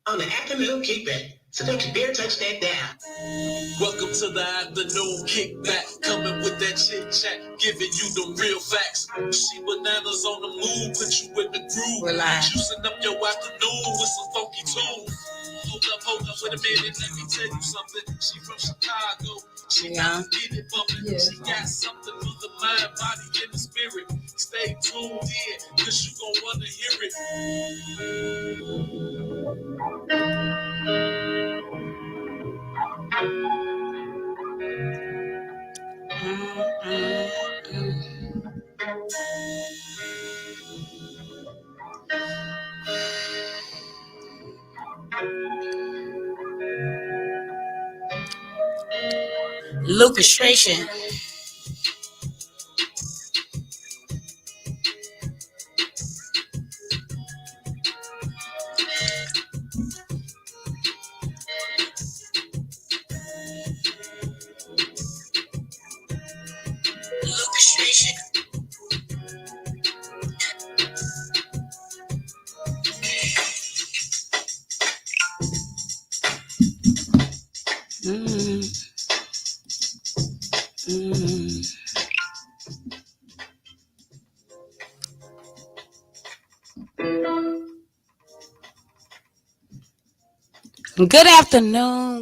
On the afternoon kickback, so don't you dare touch that down. Welcome to the afternoon kickback, coming with that chit chat, giving you the real facts. ChiBananas on the move, put you in the groove. We're live. Juicing up your afternoon with some funky tunes. Hold up, wait a minute, let me tell you something. She from Chicago, she got to get it bumping. Yeah. She got something for the mind, body, and the spirit. Stay tuned in, cause you gon' wanna hear it. Lucastration.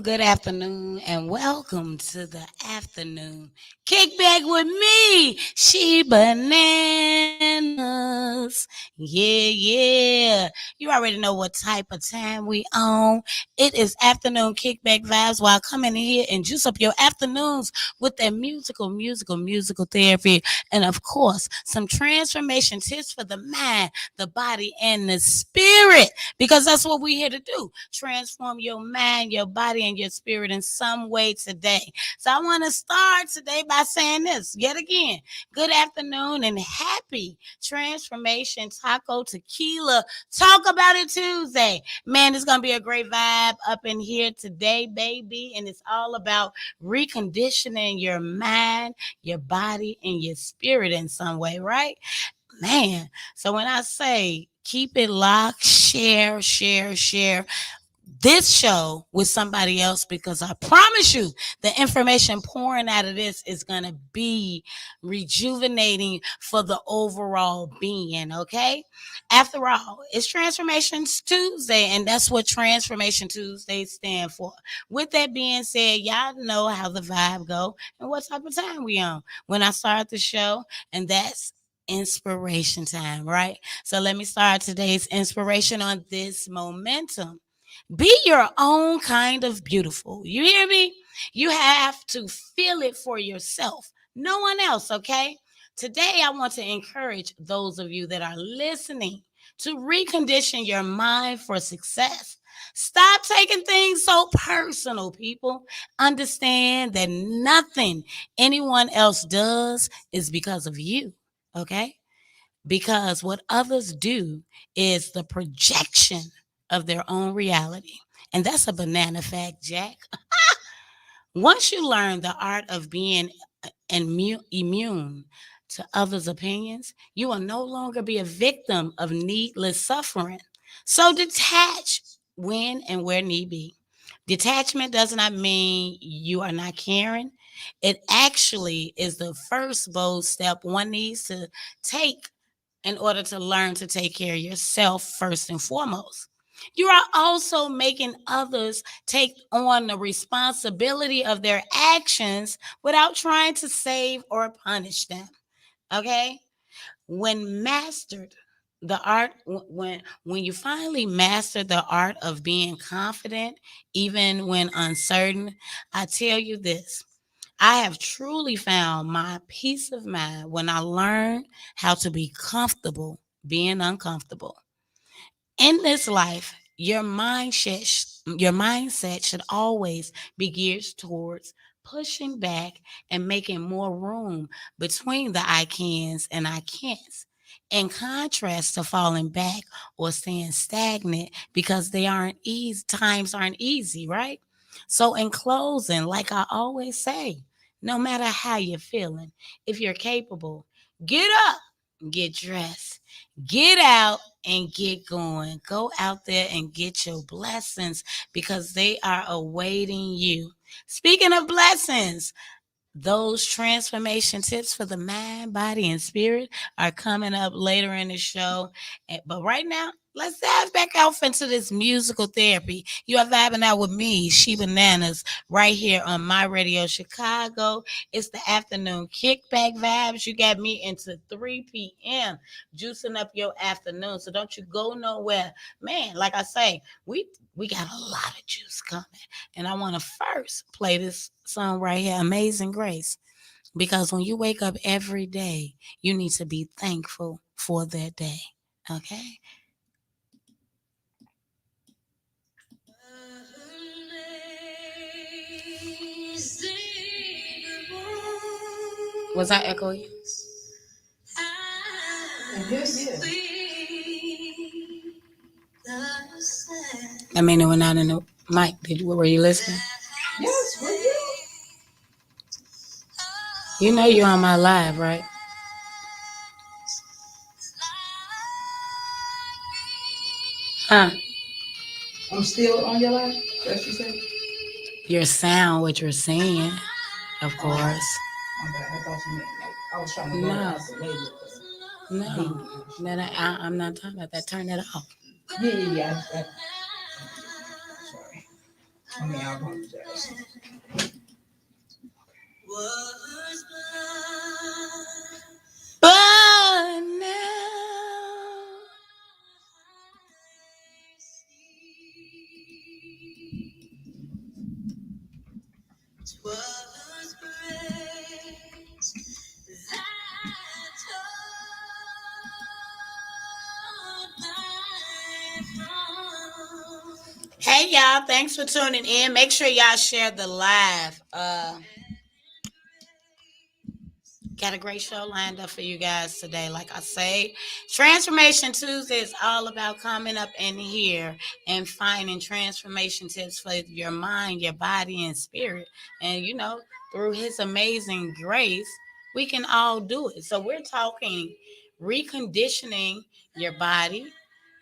Good afternoon, and welcome to the afternoon kickback with me, ChiBananas. Yeah. You already know what type of time we on. It is afternoon kickback vibes while coming in here and juice up your afternoons with that musical therapy, and of course, some transformation tips for the mind, the body, and the spirit, because that's what we're here to do. Transform your mind, your body, and your spirit in some way today. So I want to start today by saying this yet again. Good afternoon and happy Transformation Taco Tequila Talk About It Tuesday. Man, it's going to be a great vibe up in here today, baby. And it's all about reconditioning your mind, your body, and your spirit in some way, right? Man, so when I say keep it locked, share this show with somebody else, because I promise you the information pouring out of this is going to be rejuvenating for the overall being, okay? After all, it's Transformations Tuesday, and that's what Transformation Tuesday stand for. With that being said, y'all know how the vibe go and what type of time we on when I start the show, and that's inspiration time, right? So let me start today's inspiration on this momentum. Be your own kind of beautiful. You hear me? You have to feel it for yourself. No one else, okay? Today, I want to encourage those of you that are listening to recondition your mind for success. Stop taking things so personal, people. Understand that nothing anyone else does is because of you, okay? Because what others do is the projection of their own reality. And that's a banana fact, Jack. Once you learn the art of being immune to others' opinions, you will no longer be a victim of needless suffering. So detach when and where need be. Detachment does not mean you are not caring. It actually is the first bold step one needs to take in order to learn to take care of yourself first and foremost. You are also making others take on the responsibility of their actions without trying to save or punish them. Okay? When mastered, the art when you finally master the art of being confident even when uncertain, I tell you this: I have truly found my peace of mind when I learned how to be comfortable being uncomfortable. In this life, your mindset should always be geared towards pushing back and making more room between the I cans and I can'ts. In contrast to falling back or staying stagnant because they aren't easy, times aren't easy, right? So in closing, like I always say, no matter how you're feeling, if you're capable, get up, get dressed, Get out and get going. Go out there and get your blessings because they are awaiting you. Speaking of blessings, those transformation tips for the mind, body, and spirit are coming up later in the show. But right now, let's dive back off into this musical therapy. You are vibing out with me, ChiBananas, right here on My Radio Chicago. It's the afternoon kickback vibes. You got me into 3 p.m. juicing up your afternoon. So don't you go nowhere. Man, like I say, we got a lot of juice coming. And I want to first play this song right here, Amazing Grace. Because when you wake up every day, you need to be thankful for that day. Okay? Was I echoing? Yes. I mean, it went out in the mic. Were you listening? Yes, were you? You know you're on my live, right? Huh? I'm still on your live? That's what you said? Your sound, what you're saying, of course. My bad. I thought you meant like I was trying to go out the label. No, I'm not talking about that. Turn that off. Yeah. Sorry. I mean, I apologize. But now hey y'all, thanks for tuning in. Make sure y'all share the live. Got a great show lined up for you guys today. Like I say, Transformation Tuesday is all about coming up in here and finding transformation tips for your mind, your body, and spirit. And through His amazing grace, we can all do it. So we're talking reconditioning your body.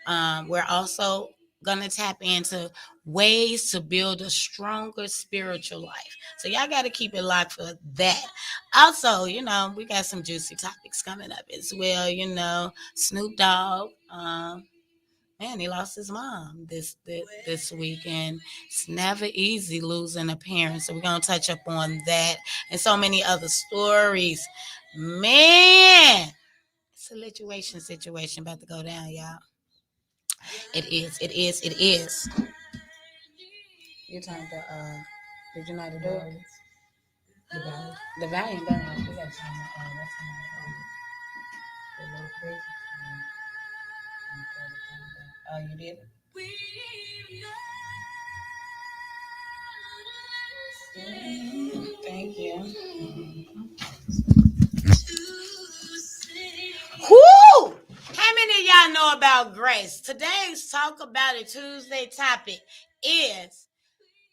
We're also gonna tap into ways to build a stronger spiritual life. So y'all got to keep it locked for that. Also, we got some juicy topics coming up as well. Snoop Dogg, man, he lost his mom this week, and it's never easy losing a parent. So we're gonna touch up on that and so many other stories. Man, it's a situation about to go down, y'all. It is. You turned did you know how to do it? The volume down. We got to turn the notification. Oh, you did it? Thank you. Whoo! How many of y'all know about grace? Today's Talk About It Tuesday topic is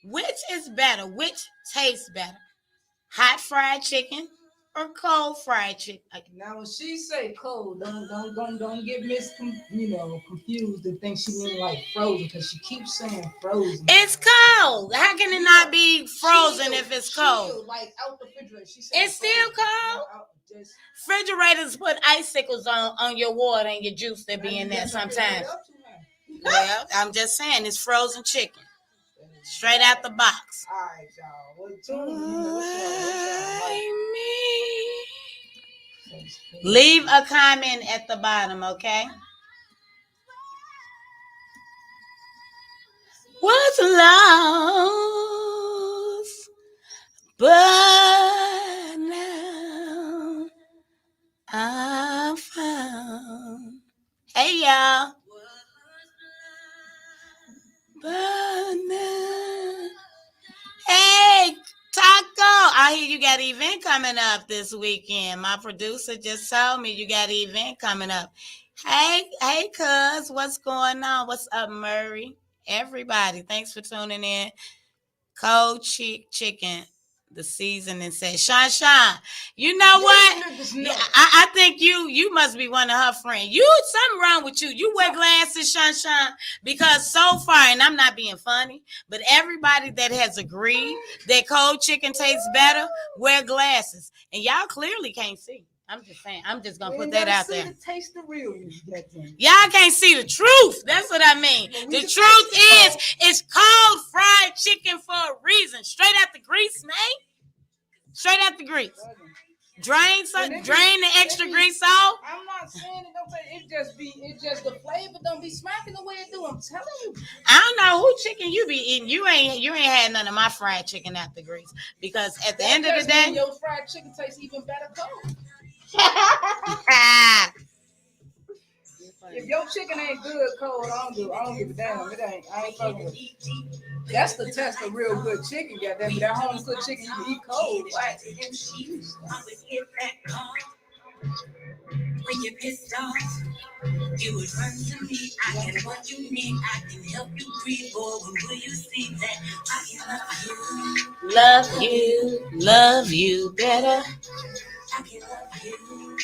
which is better? Which tastes better? Hot fried chicken or cold fried chicken? Now when she say cold, don't get confused and think she mean like frozen because she keeps saying frozen. It's cold. How can it not be frozen if it's cold? Like out the refrigerator. It's still cold. Refrigerators put icicles on your water and your juice that be in there sometimes. Well, I'm just saying it's frozen chicken. Straight out the box. All right, y'all. Leave a comment at the bottom, okay? What's lost, but now I found. Hey, y'all. But now. Hey, Taco. I hear you got an event coming up this weekend. My producer just told me you got an event coming up. Hey, cuz, what's going on? What's up, Murray? Everybody, thanks for tuning in. Cold chicken. the season and said, Sean, you know what? No. I think you must be one of her friends. Something wrong with you. You wear glasses, Sean, because so far, and I'm not being funny, but everybody that has agreed that cold chicken tastes better wear glasses, and y'all clearly can't see. I'm just saying. I'm just gonna put that out there. Taste the real. Y'all can't see the truth. That's what I mean. The truth is, it's cold fried chicken for a reason. Straight out the grease, man. Straight out the grease. Drain the extra grease off. I'm not saying it don't, it just the flavor don't be smacking the way it do. I'm telling you. I don't know who chicken you be eating. You ain't had none of my fried chicken out the grease, because at the end of the day, your fried chicken tastes even better cold. If your chicken ain't good cold, I don't give a damn. I ain't fucking with it. That's the test of real good chicken, goddamn. That home cooked chicken you can eat cold. Like, when you're pissed off, you would run to me. I get what you need. I can help you breathe. Boy, when will you see that I can love you better. I can love you.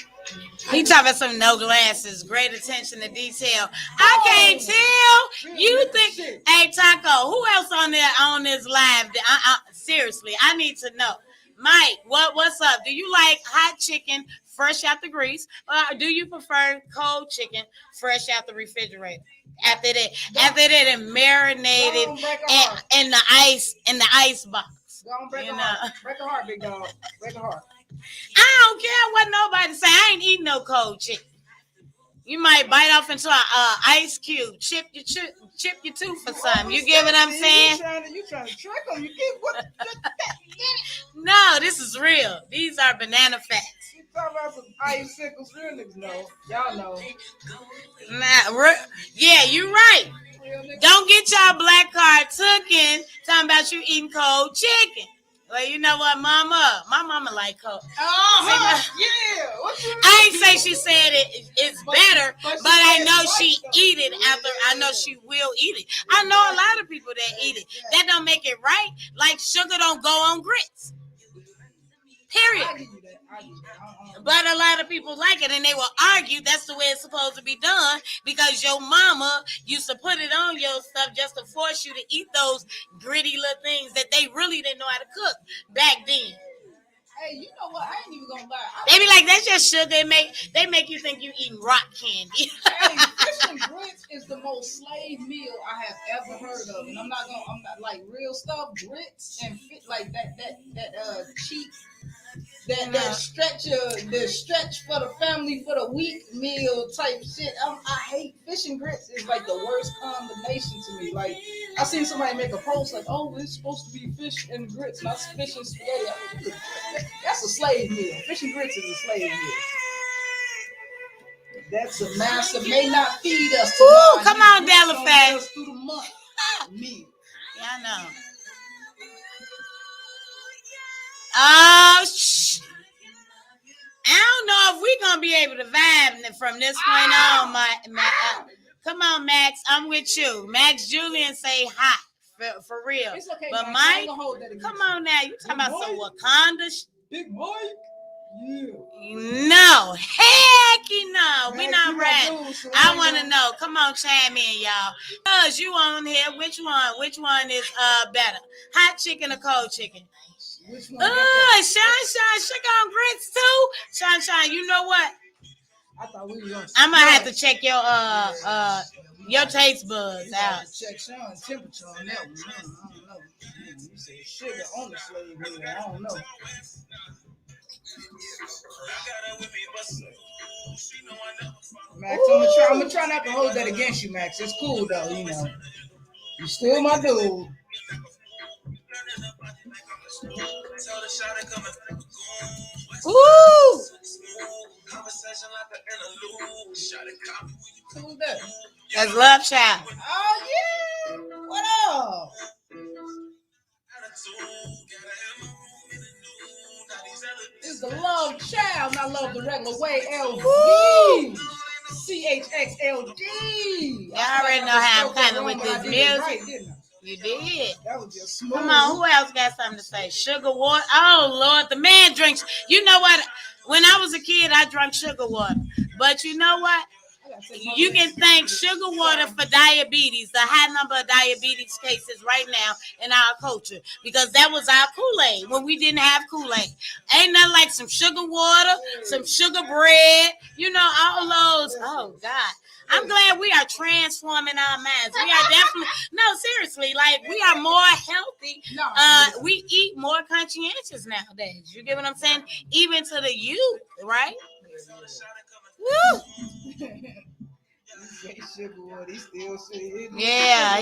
He talking about some no glasses, great attention to detail. I can't tell. You think, hey Taco, who else on this live? Seriously, I need to know. Mike, what's up? Do you like hot chicken fresh out the grease, or do you prefer cold chicken fresh out the refrigerator? After that, and marinated in the ice box. Break a heart, big dog. Break a heart. I don't care what nobody say. I ain't eating no cold chicken. You might bite off into an ice cube, chip your tooth or something. You get what I'm saying? You trying to trick them? You get what? No, this is real. These are banana facts. You talking about some icicles? Real niggas know. Y'all know. Yeah, you right. Don't get y'all black card taken talking about you eating cold chicken. Well, you know what, my mama like cold. Yeah. I ain't say she said it's better, but I know she eat it after. I know she will eat it. I know a lot of people that eat it. That don't make it right. Like sugar don't go on grits. Period. But a lot of people like it, and they will argue that's the way it's supposed to be done, because your mama used to put it on your stuff just to force you to eat those gritty little things that they really didn't know how to cook back then. Hey, you know what? I ain't even gonna lie. They be like, that's just sugar. They make you think you eating rock candy. Hey, fish and grits is the most slave meal I have ever heard of, and I'm not like real stuff. Grits and like that cheap. That stretch for the family for the week meal type shit. I hate fish and grits. Is like the worst combination to me. Like, I seen somebody make a post like, "Oh, it's supposed to be fish and grits, not fish and spaghetti." That's a slave meal. Fish and grits is a slave meal. That's a master may not feed us. Ooh, come on, Delafay. Through the month meal. Yeah, I know. Oh, I don't know if we're going to be able to vibe from this point on. Come on, Max. I'm with you. Max Julian say hot. For real. It's okay, but Mike, come on now. You talking about some Wakanda? Big Mike? Yeah. No. Heck no. Max, we not ready. I want to know. Come on, chime in, y'all. Because you on here. Which one is better? Hot chicken or cold chicken? Shine, sugar on grits too. Shine, you know what? I thought we were gonna. I'm gonna have to check your taste buds out. Check Sean's temperature on that one. I don't know. You say sugar on the slave meal. I don't know. Max, I'm gonna try not to hold that against you, Max. It's cool though, you know. You still my dude. Ooh! Who's that? That's Love Child. Oh yeah! What up? It's the Love Child, not Love the regular way. LD. CHXLD. Y'all already know how I'm kind of with this music. You did. That was just smooth. Come on, who else got something to say? Sugar water. Oh Lord, the man drinks. You know what? When I was a kid, I drank sugar water. But you know what? You can thank sugar water for diabetes, the high number of diabetes cases right now in our culture, because that was our Kool-Aid when we didn't have Kool-Aid. Ain't nothing like some sugar water, some sugar bread, you know, all those. Oh God. I'm glad we are transforming our minds. We are definitely, no, seriously, like we are more healthy. We eat more conscientious nowadays. You get what I'm saying? Even to the youth, right? Woo! Yeah.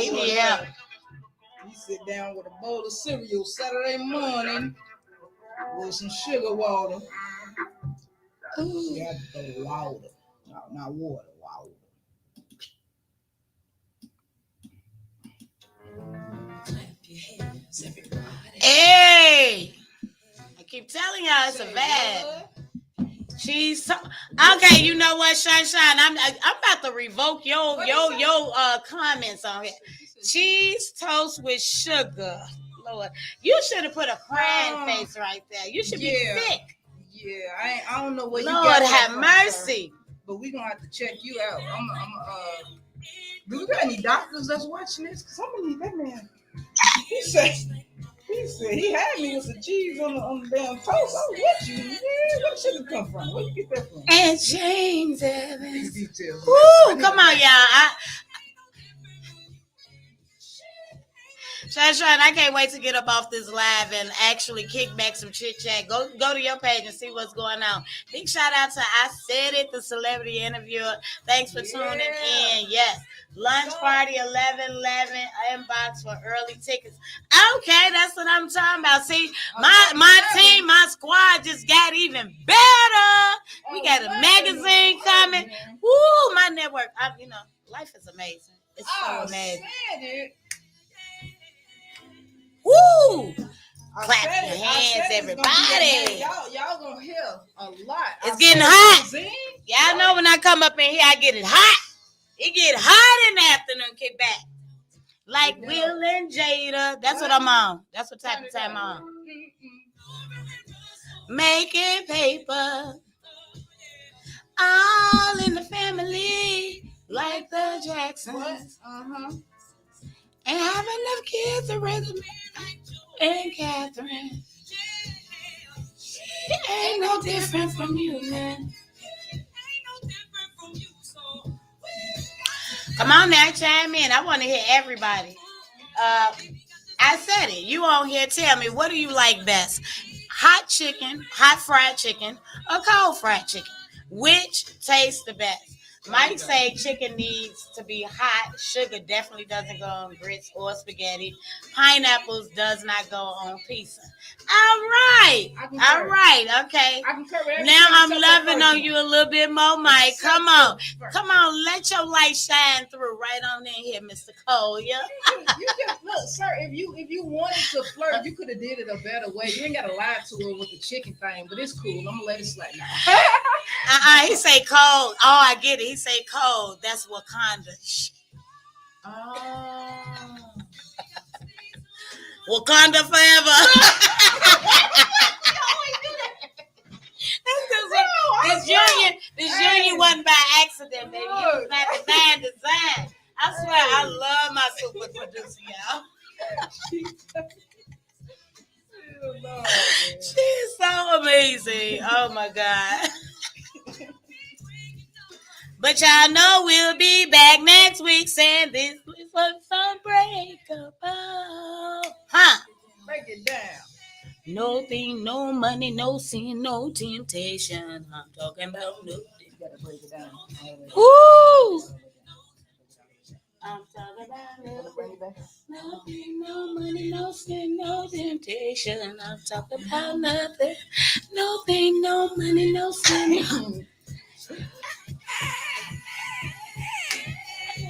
He sit down with a bowl of cereal Saturday morning with some sugar water. You have to go water. No, not water, water. Hey, I keep telling y'all it's a bad. She's so, okay. You know what, Sunshine? I'm about to revoke your comments on here. Cheese toast with sugar. Lord, you should have put a crying face right there. You should be sick. Yeah, I don't know what you Lord got. Lord have mercy. But we gonna have to check you out. Do we got any doctors that's watching this? Cause I'm gonna need that man. He said he had me with the cheese on the damn toast. I was with you. Yeah, where should it come from? Where you get that from? And James Evans. Woo, come on, y'all. Sunshine, I can't wait to get up off this live and actually kick back some chit chat. Go to your page and see what's going on. Big shout out to I Said It, the celebrity interviewer. Thanks for tuning in. Yes. Lunch party 11:11 inbox for early tickets. Okay, that's what I'm talking about. See, my team, my squad just got even better. We got a magazine coming. Woo, my network. Life is amazing. It's so amazing. Woo! Clap your hands, everybody. Y'all gonna hear a lot. It's getting hot. Y'all know when I come up in here, I get it hot. It get hot in the afternoon, Kickback. Like Will and Jada. That's what I'm on. That's what type of time I'm on. Making paper. All in the family. Like the Jacksons. And have enough kids to raise them. And Catherine. She ain't no different from you, man. Come on now, chime in. I want to hear everybody. I said it. You on here, tell me, what do you like best? Hot chicken, hot fried chicken, or cold fried chicken? Which tastes the best? Mike say chicken needs to be hot. Sugar definitely doesn't go on grits or spaghetti. Pineapples does not go on pizza. All right. Okay. Now I'm loving on you a little bit more, Mike. Come on. Let your light shine through right on in here, Mr. Cole. Yeah. You just look, sir. If you wanted to flirt, you could have did it a better way. You ain't got to lie to her with the chicken thing, but it's cool. I'm gonna let it slide now. He say cold. Oh, I get it. He say cold. That's Wakanda. Wakanda forever. This union wasn't by accident, baby. It was by divine design. I swear, I love my super producer, y'all. She's so amazing. Oh my God. But y'all know we'll be back next week saying this is unbreakable. Break it down. No thing, no money, no sin, no temptation. I'm talking about nothing. You gotta break it down. Woo! I'm talking about nothing, no money, no sin, no temptation. I'm talking about nothing. No thing, no money, no sin.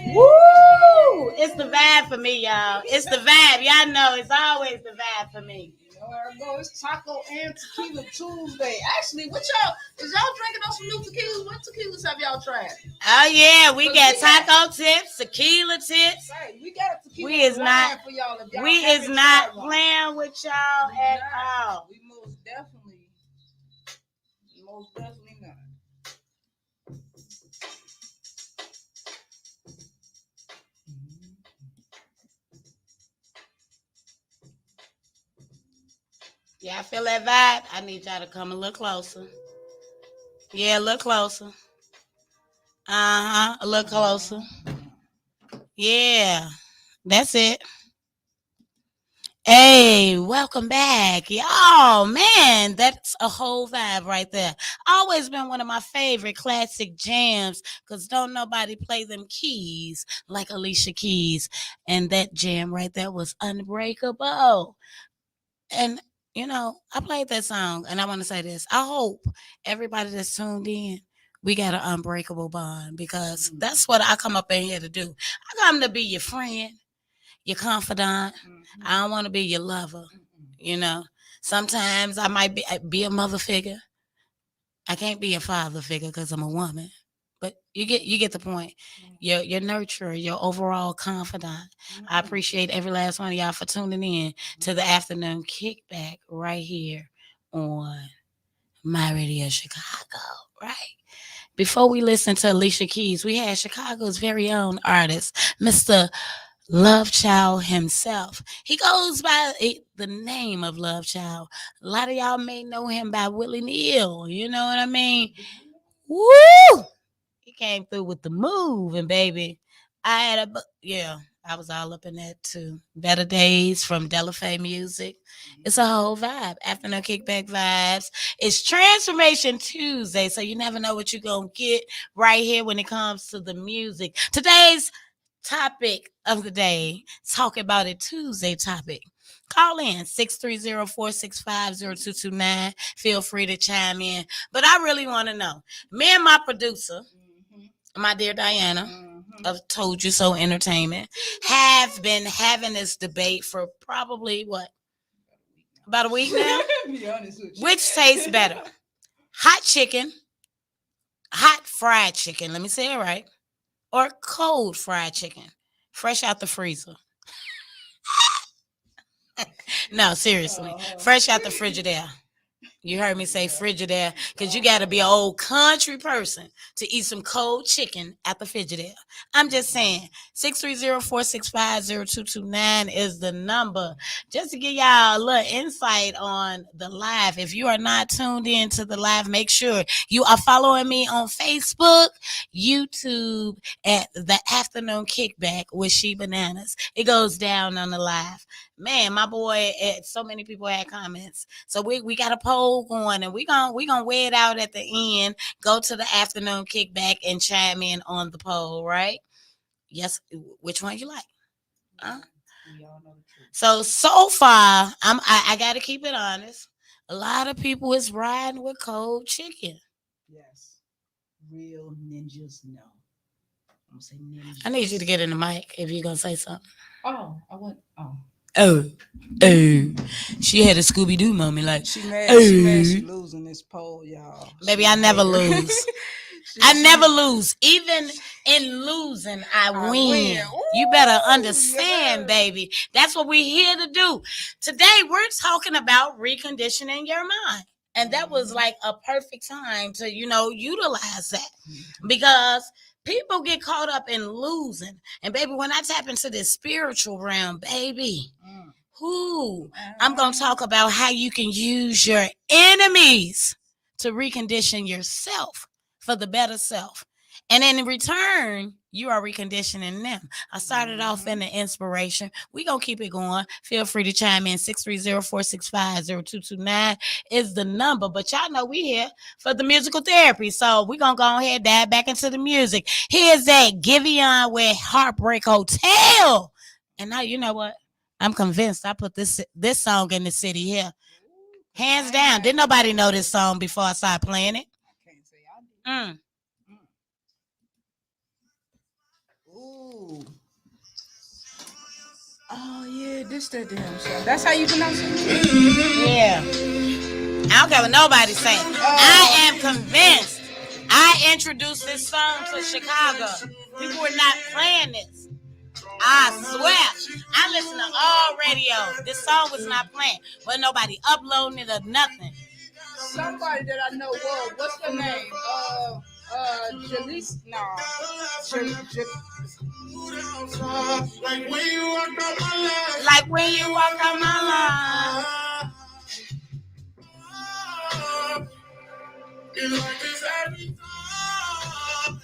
Woo! It's the vibe for me, y'all. It's the vibe. Y'all know it's always the vibe for me. There go. It's Taco and Tequila Tuesday. Actually, what y'all is y'all drinking on some new tequilas? What tequilas have y'all tried? Oh yeah, we got taco tips, tequila tips. Right, we got a tequila We is not. for y'all. If y'all We is not tried one. playing with y'all at all. We most definitely not. Y'all feel that vibe? I need y'all to come a little closer. Yeah, a little closer. A little closer. Yeah, that's it. Hey, welcome back. Oh, man, that's a whole vibe right there. Always been one of my favorite classic jams because don't nobody play them keys like Alicia Keys. And that jam right there was Unbreakable. And, you know, I played that song and I want to say this. I hope everybody that's tuned in, we got an unbreakable bond because that's what I come up in here to do. I come to be your friend, your confidant. I don't want to be your lover. You know, sometimes I might be a mother figure. I can't be a father figure because I'm a woman. But you get the point. Your nurturer, your overall confidant. I appreciate every last one of y'all for tuning in to the afternoon kickback right here on My Radio Chicago. Right. Before we listen to Alicia Keys, we had Chicago's very own artist, Mr. Love Child himself. He goes by the name of Love Child. A lot of y'all may know him by Willie Neal. You know what I mean? Woo! He came through with the move, and baby, I was all up in that too. Better Days from Delafay Music. It's a whole vibe. Afternoon kickback vibes. It's Transformation Tuesday, so you never know what you're gonna get right here when it comes to the music. Today's topic of the day, talk about it Tuesday topic. Call in 630-465-0229. Feel free to chime in. But I really want to know. Me and my producer, my dear Diana, of Told You So Entertainment, have been having this debate for probably about a week now? Be honest with you. Which tastes better? Hot fried chicken, let me say it right, or cold fried chicken, fresh out the freezer? No, seriously, fresh out the Frigidaire. You heard me say Frigidaire because you got to be an old country person to eat some cold chicken at the Frigidaire. I'm just saying, 630-465-0229 is the number. Just to give y'all a little insight on the live. If you are not tuned in to the live, make sure you are following me on Facebook, YouTube, at the Afternoon Kickback with ChiBananas. It goes down on the live. Man, my boy, so many people had comments. So we got a poll going, and we gonna weigh it out at the end. Go to the Afternoon Kickback and chime in on the poll, right? Yes, which one you like? We all know the truth. So far, I gotta keep it honest. A lot of people is riding with cold chicken. Yes, real ninjas know. I'm gonna say ninjas. I need you to get in the mic if you're gonna say something. Oh, I went. Oh, she had a Scooby Doo moment. Like she mad. She losing this poll, y'all. Baby, I never lose. I never lose. Even in losing, I win. Ooh, you better understand, baby. That's what we're here to do. Today, we're talking about reconditioning your mind. And that was like a perfect time to, utilize that. Because people get caught up in losing. And baby, when I tap into this spiritual realm, baby, I'm going to talk about how you can use your enemies to recondition yourself for the better self. And in return, you are reconditioning them. I started off in the inspiration. We're going to keep it going. Feel free to chime in. 630-465-0229 is the number. But y'all know we here for the musical therapy. So we're going to go ahead and dive back into the music. Here's that Giveon with Heartbreak Hotel. And now, you know what? I'm convinced I put this song in the city here. Hands down. Didn't nobody know this song before I started playing it? I can't say I did. Ooh. Oh yeah, this that damn song. That's how you pronounce it? Yeah. I don't care what nobody say. I am convinced. I introduced this song to Chicago. People were not playing this. I swear. I listen to all radio. This song was not playing. But nobody uploading it or nothing. Somebody that I know was, what's the name? Jalise, nah. Like when you walk up my line. Like when you walk on my line. It's like this every time.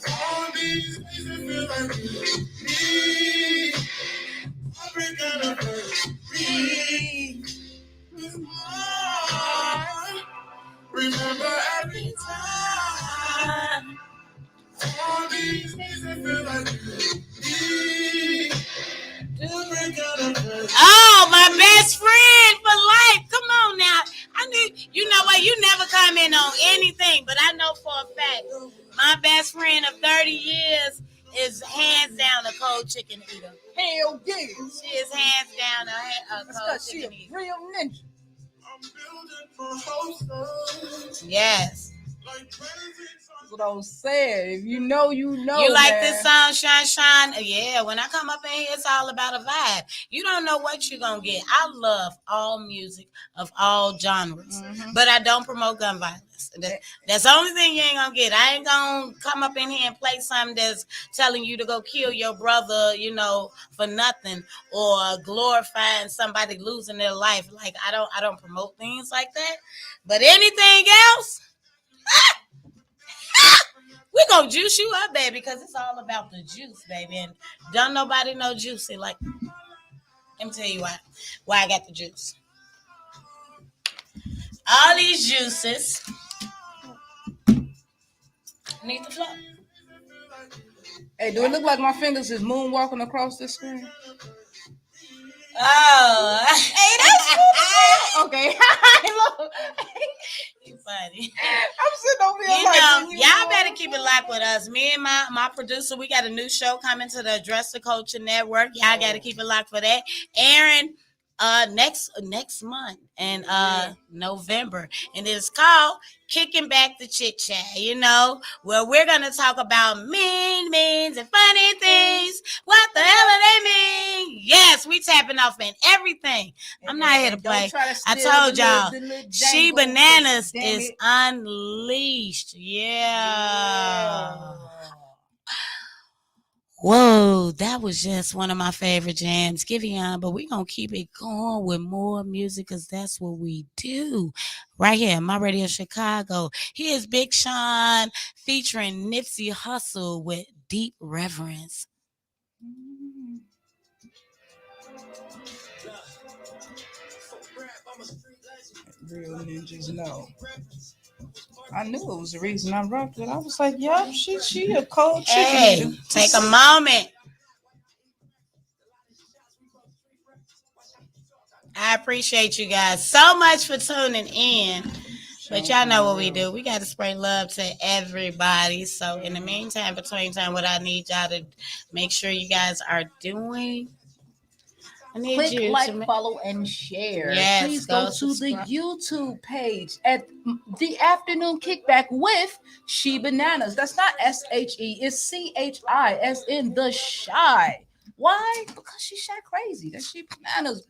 All these days it feel like me. Every kind of me. Remember every time. All these days it feel like me. Oh, my best friend for life. Come on now. I knew, you know what? You never comment on anything, but I know for a fact my best friend of 30 years is hands down a cold chicken eater. Hell yeah. She is hands down a cold chicken she eater. a real ninja. Yes. That's what I was saying. If you know, you know. You like man. this song, Shine Shine? Yeah, when I come up in here, it's all about a vibe. You don't know what you're going to get. I love all music of all genres, but I don't promote gun violence. That's the only thing you ain't going to get. I ain't going to come up in here and play something that's telling you to go kill your brother, you know, for nothing, or glorifying somebody losing their life. Like, I don't promote things like that. But anything else, we're going to juice you up, baby, because it's all about the juice, baby. And don't nobody know juicy. Like, let me tell you why I got the juice. All these juices need the flow. Hey, do it look like my fingers is moonwalking across the screen? Oh. Hey, that's okay. Look. You funny. I'm sitting over here You like, know, y'all better keep it locked with us. Me and my producer, we got a new show coming to the Address the Culture Network. Y'all got to keep it locked for that. Aaron, next month in November, and it's called Kicking Back the Chit Chat. You know, where we're gonna talk about means and funny things. What the hell do they mean? Yes, we tapping off in everything. I'm not here to play. I told y'all, ChiBananas is unleashed. Yeah. Whoa, that was just one of my favorite jams, Giveon, but we're going to keep it going with more music because that's what we do. Right here, my radio Chicago. Here's Big Sean featuring Nipsey Hussle with Deep Reverence. Real ninjas know. I knew it was the reason I rocked it. I was like, yup, she a cold chicken. Hey, take a moment. I appreciate you guys so much for tuning in. But y'all know what we do. We got to spread love to everybody. So in the meantime, between time, what I need y'all to make sure you guys are doing. I need Click you like, to follow, and share. Yes, please go to subscribe. the YouTube page at The Afternoon Kickback with ChiBananas. That's not SHE, it's CHI, as in the shy. Why? Because she shy crazy. That's ChiBananas,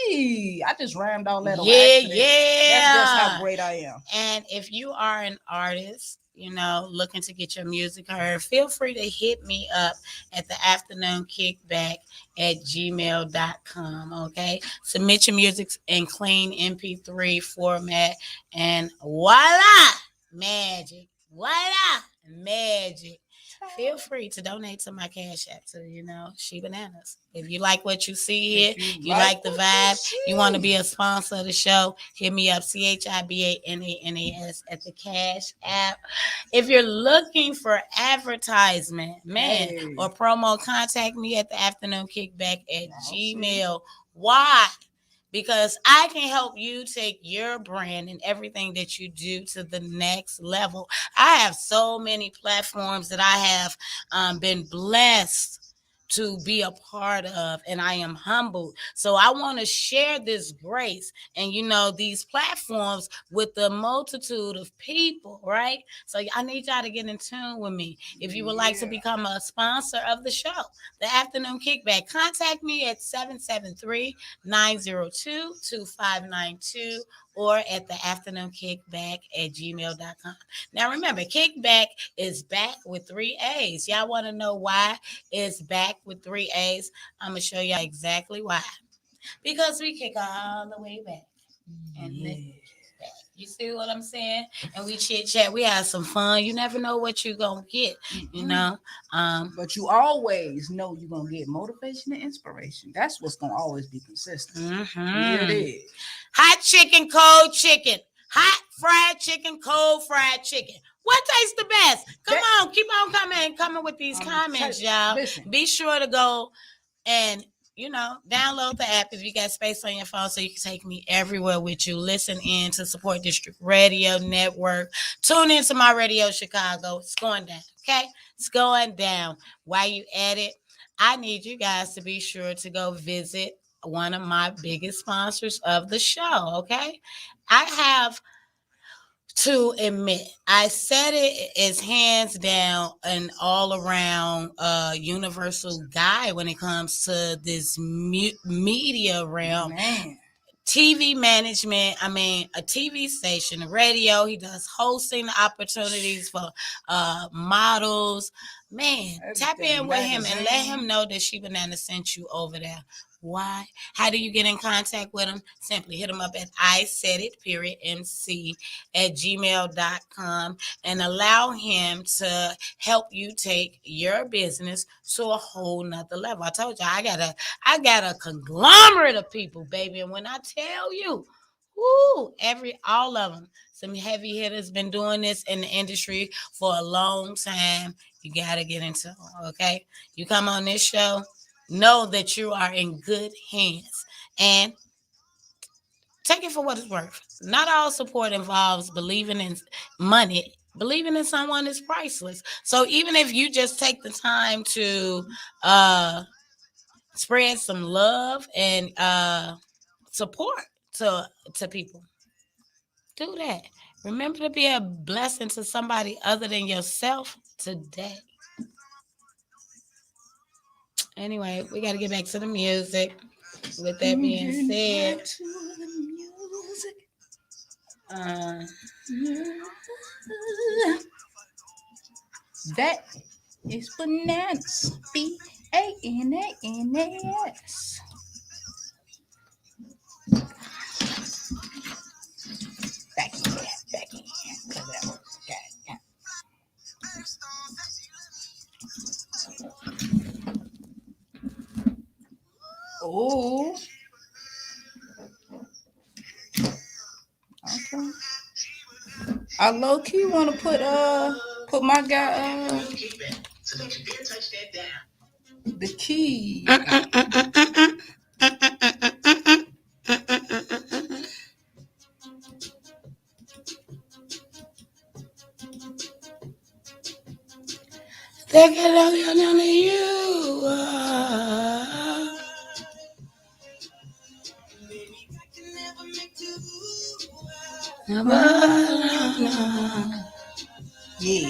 baby. I just rammed all that on accident. Yeah. That's just how great I am. And if you are an artist, you know, looking to get your music heard, feel free to hit me up at the afternoon kickback at gmail.com. Okay. Submit your music in clean MP3 format and voila, magic. Voila, magic. Feel free to donate to my Cash App to, you know, ChiBananas. If you like what you see here, you like the vibe, you want to be a sponsor of the show, hit me up, ChiBananas at the Cash App. If you're looking for advertisement, or promo, contact me at the afternoon kickback at Gmail. Why? Because I can help you take your brand and everything that you do to the next level. I have so many platforms that I have been blessed to be a part of, and I am humbled. So I want to share this grace and these platforms with the multitude of people, right? So I need y'all to get in tune with me. If you would like to become a sponsor of the show, the Afternoon Kickback, contact me at 773-902-2592 or at the afternoon kickback at gmail.com. Now remember, Kickback is back with 3 A's. Y'all want to know why it's back with 3 A's? I'm going to show y'all exactly why. Because we kick all the way back. And then back. You see what I'm saying? And we chit chat. We have some fun. You never know what you're going to get, But you always know you're going to get motivation and inspiration. That's what's going to always be consistent. Here it is. Hot chicken, cold chicken. Hot fried chicken, cold fried chicken. What tastes the best? Come on, keep on coming with these comments, y'all. Listen. Be sure to go and download the app if you got space on your phone so you can take me everywhere with you. Listen in to Support District Radio Network. Tune into my radio Chicago. It's going down, okay? It's going down. While you at it, I need you guys to be sure to go visit one of my biggest sponsors of the show, okay? I have to admit, I said it is hands down an all around universal guy when it comes to this media realm. Man. TV management, a TV station, a radio. He does hosting opportunities for models. Man, tap in with him and let him know that ChiBananas sent you over there. Why? How do you get in contact with him? Simply hit him up at isaidit.mc@gmail.com and allow him to help you take your business to a whole nother level. I told you I got a conglomerate of people, baby. And when I tell you, all of them, some heavy hitters been doing this in the industry for a long time. You got to get into it, okay? You come on this show, know that you are in good hands and take it for what it's worth. Not all support involves believing in money. Believing in someone is priceless. So even if you just take the time to spread some love and support to people, do that. Remember to be a blessing to somebody other than yourself today. Anyway, we got to get back to the music. With that being said, that is bananas. BANANAS. Back in. Oh. Okay. I low key want to put my guy So don't you dare touch that down. the key. They get on you. Yeah.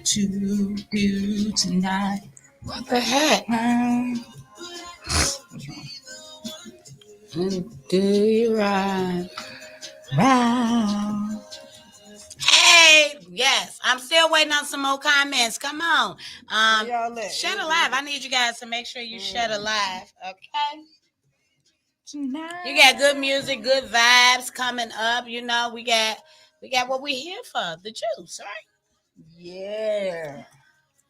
To do tonight. What the heck? Do you ride? Wow. Hey, yes, I'm still waiting on some more comments. Come on. Shut a live. I need you guys to make sure you shut a live, okay? Tonight. You got good music, good vibes coming up. We got what we here for, the juice, right? Yeah.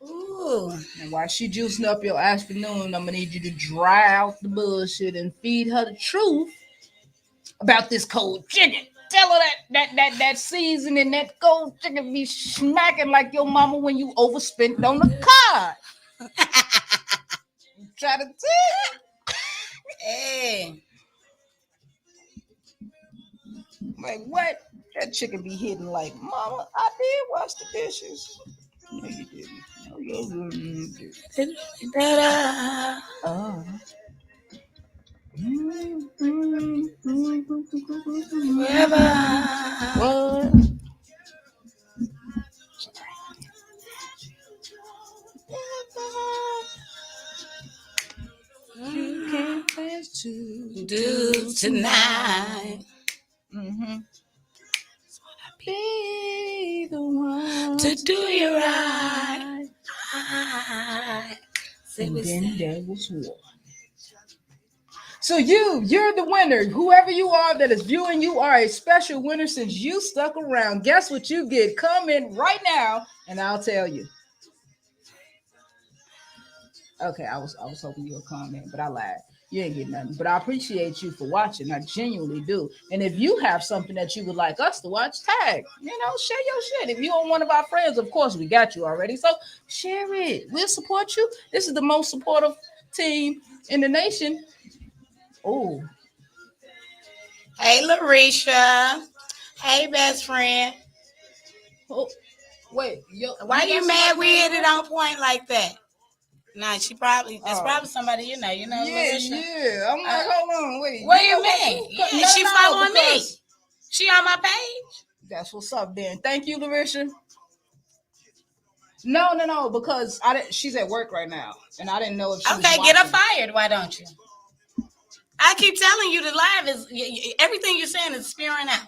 Ooh. And while she juicing up your afternoon, I'm gonna need you to dry out the bullshit and feed her the truth about this cold chicken. Tell her that seasoning, that cold chicken be smacking like your mama when you overspent on the card. try to tell. Hey. Like what? That chicken be hidden like, Mama, I did wash the dishes. No, you didn't. No, you didn't. Da-da. Oh. Forever. What? You can't plan to Do tonight. Mm-hmm. Be the one To do you right. right. Say And we then say. there was war. So you're the winner. Whoever you are that is viewing, you are a special winner since you stuck around. Guess what you get? Comment right now, and I'll tell you. Okay, I was hoping you would comment, but I lied. You ain't get nothing. But I appreciate you for watching. I genuinely do. And if you have something that you would like us to watch, tag. Share your shit. If you are one of our friends, of course we got you already. So share it. We'll support you. This is the most supportive team in the nation. Oh, Hey, Larisha. Hey, best friend. oh, wait. Why you mad we hit it on point like that? Nah, that's probably somebody you know. You know, Yeah, Larisha. yeah. I'm like, hold on, wait. What do you mean? Yeah, she following me. She on my page. That's what's up, then. Thank you, Larisha. No, because I didn't. She's at work right now, and I didn't know if she was Okay, get her watching. fired. Why don't you? I keep telling you the live is everything you're saying is spewing out.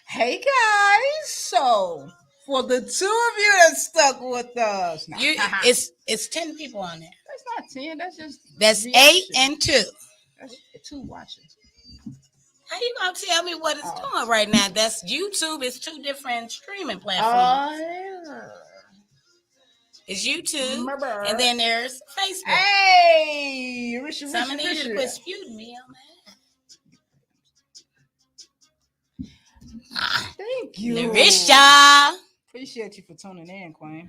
Hey guys, so for the two of you that stuck with us, It's 10 people on there. That's not 10. That's reaction. 8 and 2. That's 2 watching. How you gonna tell me what it's doing right now? That's YouTube. It's 2 different streaming platforms. It's YouTube, and then there's Facebook. Hey, Some of these quit spewing me on that. Thank you, Larisha. Appreciate you for tuning in, Queen.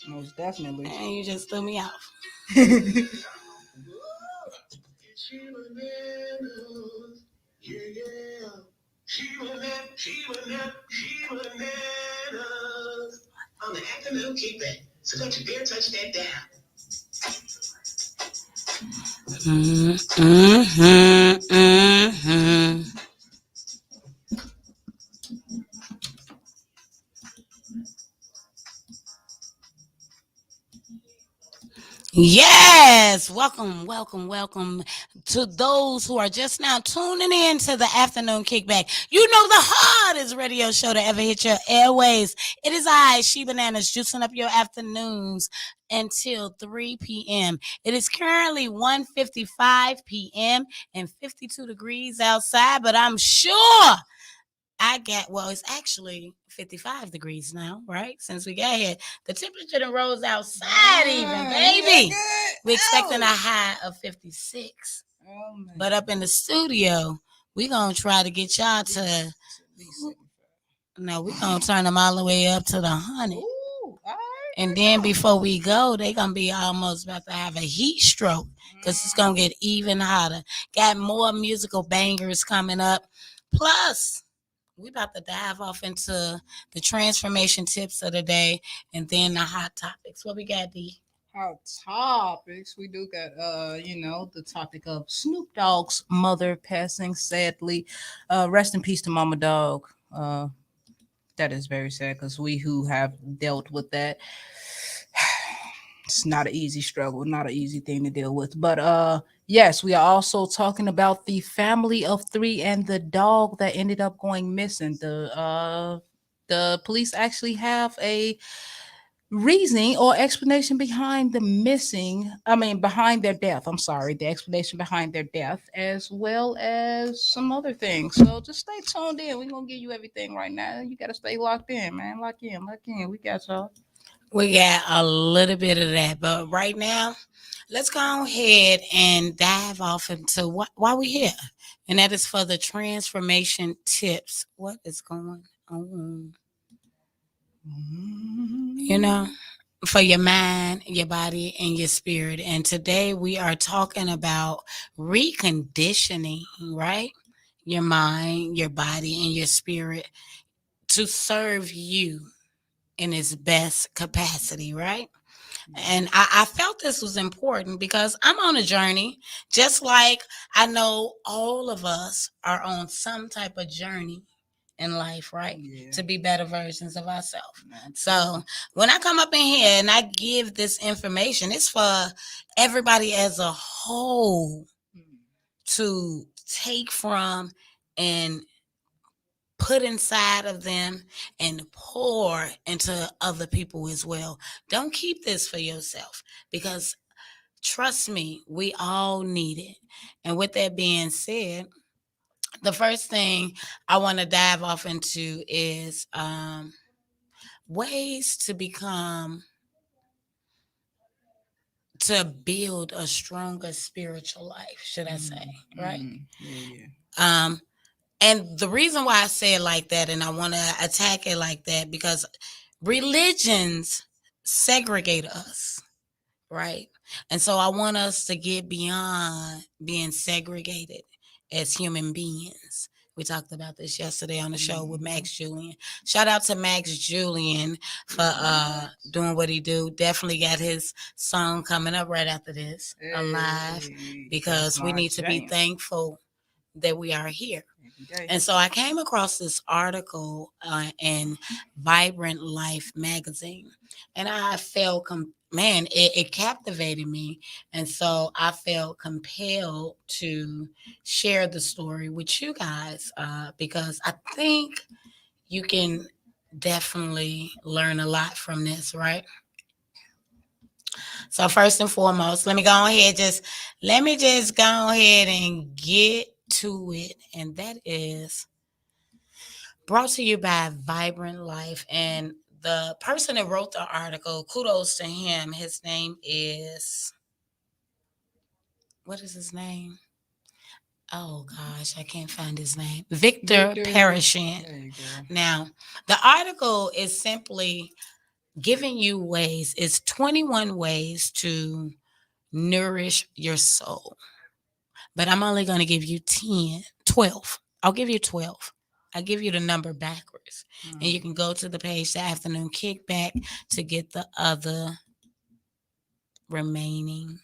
Most definitely. And you just threw me off. ChiBananas on the afternoon kickback. So don't you dare touch that down. Yes, welcome to those who are just now tuning in to the afternoon kickback. You know, the hardest radio show to ever hit your airways. It is I, ChiBananas, juicing up your afternoons until 3 p.m. It is currently 1:55 p.m. and 52 degrees outside, but I'm sure it's actually 55 degrees now, right? Since we got here. The temperature done rose outside even, baby. We're expecting a high of 56. But up in the studio, we're going to try to get y'all to... No, we're going to turn them all the way up to the 100. And then before we go, they're going to be almost about to have a heat stroke because it's going to get even hotter. Got more musical bangers coming up. Plus... we about to dive off into the transformation tips of the day and then the hot topics. What we got, D? Hot topics. We do got the topic of Snoop Dogg's mother passing sadly. Rest in peace to Mama Dog. That is very sad because we who have dealt with that, it's not an easy struggle, not an easy thing to deal with. But yes, we are also talking about the family of 3 and the dog that ended up going missing. The police actually have a reasoning or explanation behind behind their death. I'm sorry, the explanation behind their death, as well as some other things. So just stay tuned in. We're gonna give you everything right now. You gotta stay locked in, man. Lock in. We got y'all. We got a little bit of that, but right now, let's go ahead and dive off into why we're here. And that is for the transformation tips. What is going on? You know, for your mind, your body, and your spirit. And today we are talking about reconditioning, right? Your mind, your body, and your spirit to serve you in its best capacity, right? And I felt this was important because I'm on a journey, just like I know all of us are on some type of journey in life, right? Yeah. To be better versions of ourselves. Absolutely. So when I come up in here and I give this information, it's for everybody as a whole to take from and put inside of them and pour into other people as well. Don't keep this for yourself because trust me, we all need it. And with that being said, the first thing I want to dive off into is ways to build a stronger spiritual life, should I say, right? Yeah. And the reason why I say it like that and I want to attack it like that because religions segregate us, right? And so I want us to get beyond being segregated as human beings. We talked about this yesterday on the show with Max Julian. Shout out to Max Julian for doing what he do. Definitely got his song coming up right after this, Alive, because we need to be thankful that we are here. And so I came across this article in Vibrant Life magazine, and I felt, it captivated me. And so I felt compelled to share the story with you guys because I think you can definitely learn a lot from this, right? So first and foremost, let me just go ahead and get to it. And that is brought to you by Vibrant Life. And the person that wrote the article, kudos to him. His name is, what is his name? Oh gosh, I can't find his name. Victor Parashant. There you go. Now, the article is simply giving you ways, it's 21 ways to nourish your soul. But I'm only going to give you 12. I'll give you 12. I'll give you the number backwards. And you can go to the page, the afternoon kickback, to get the other remaining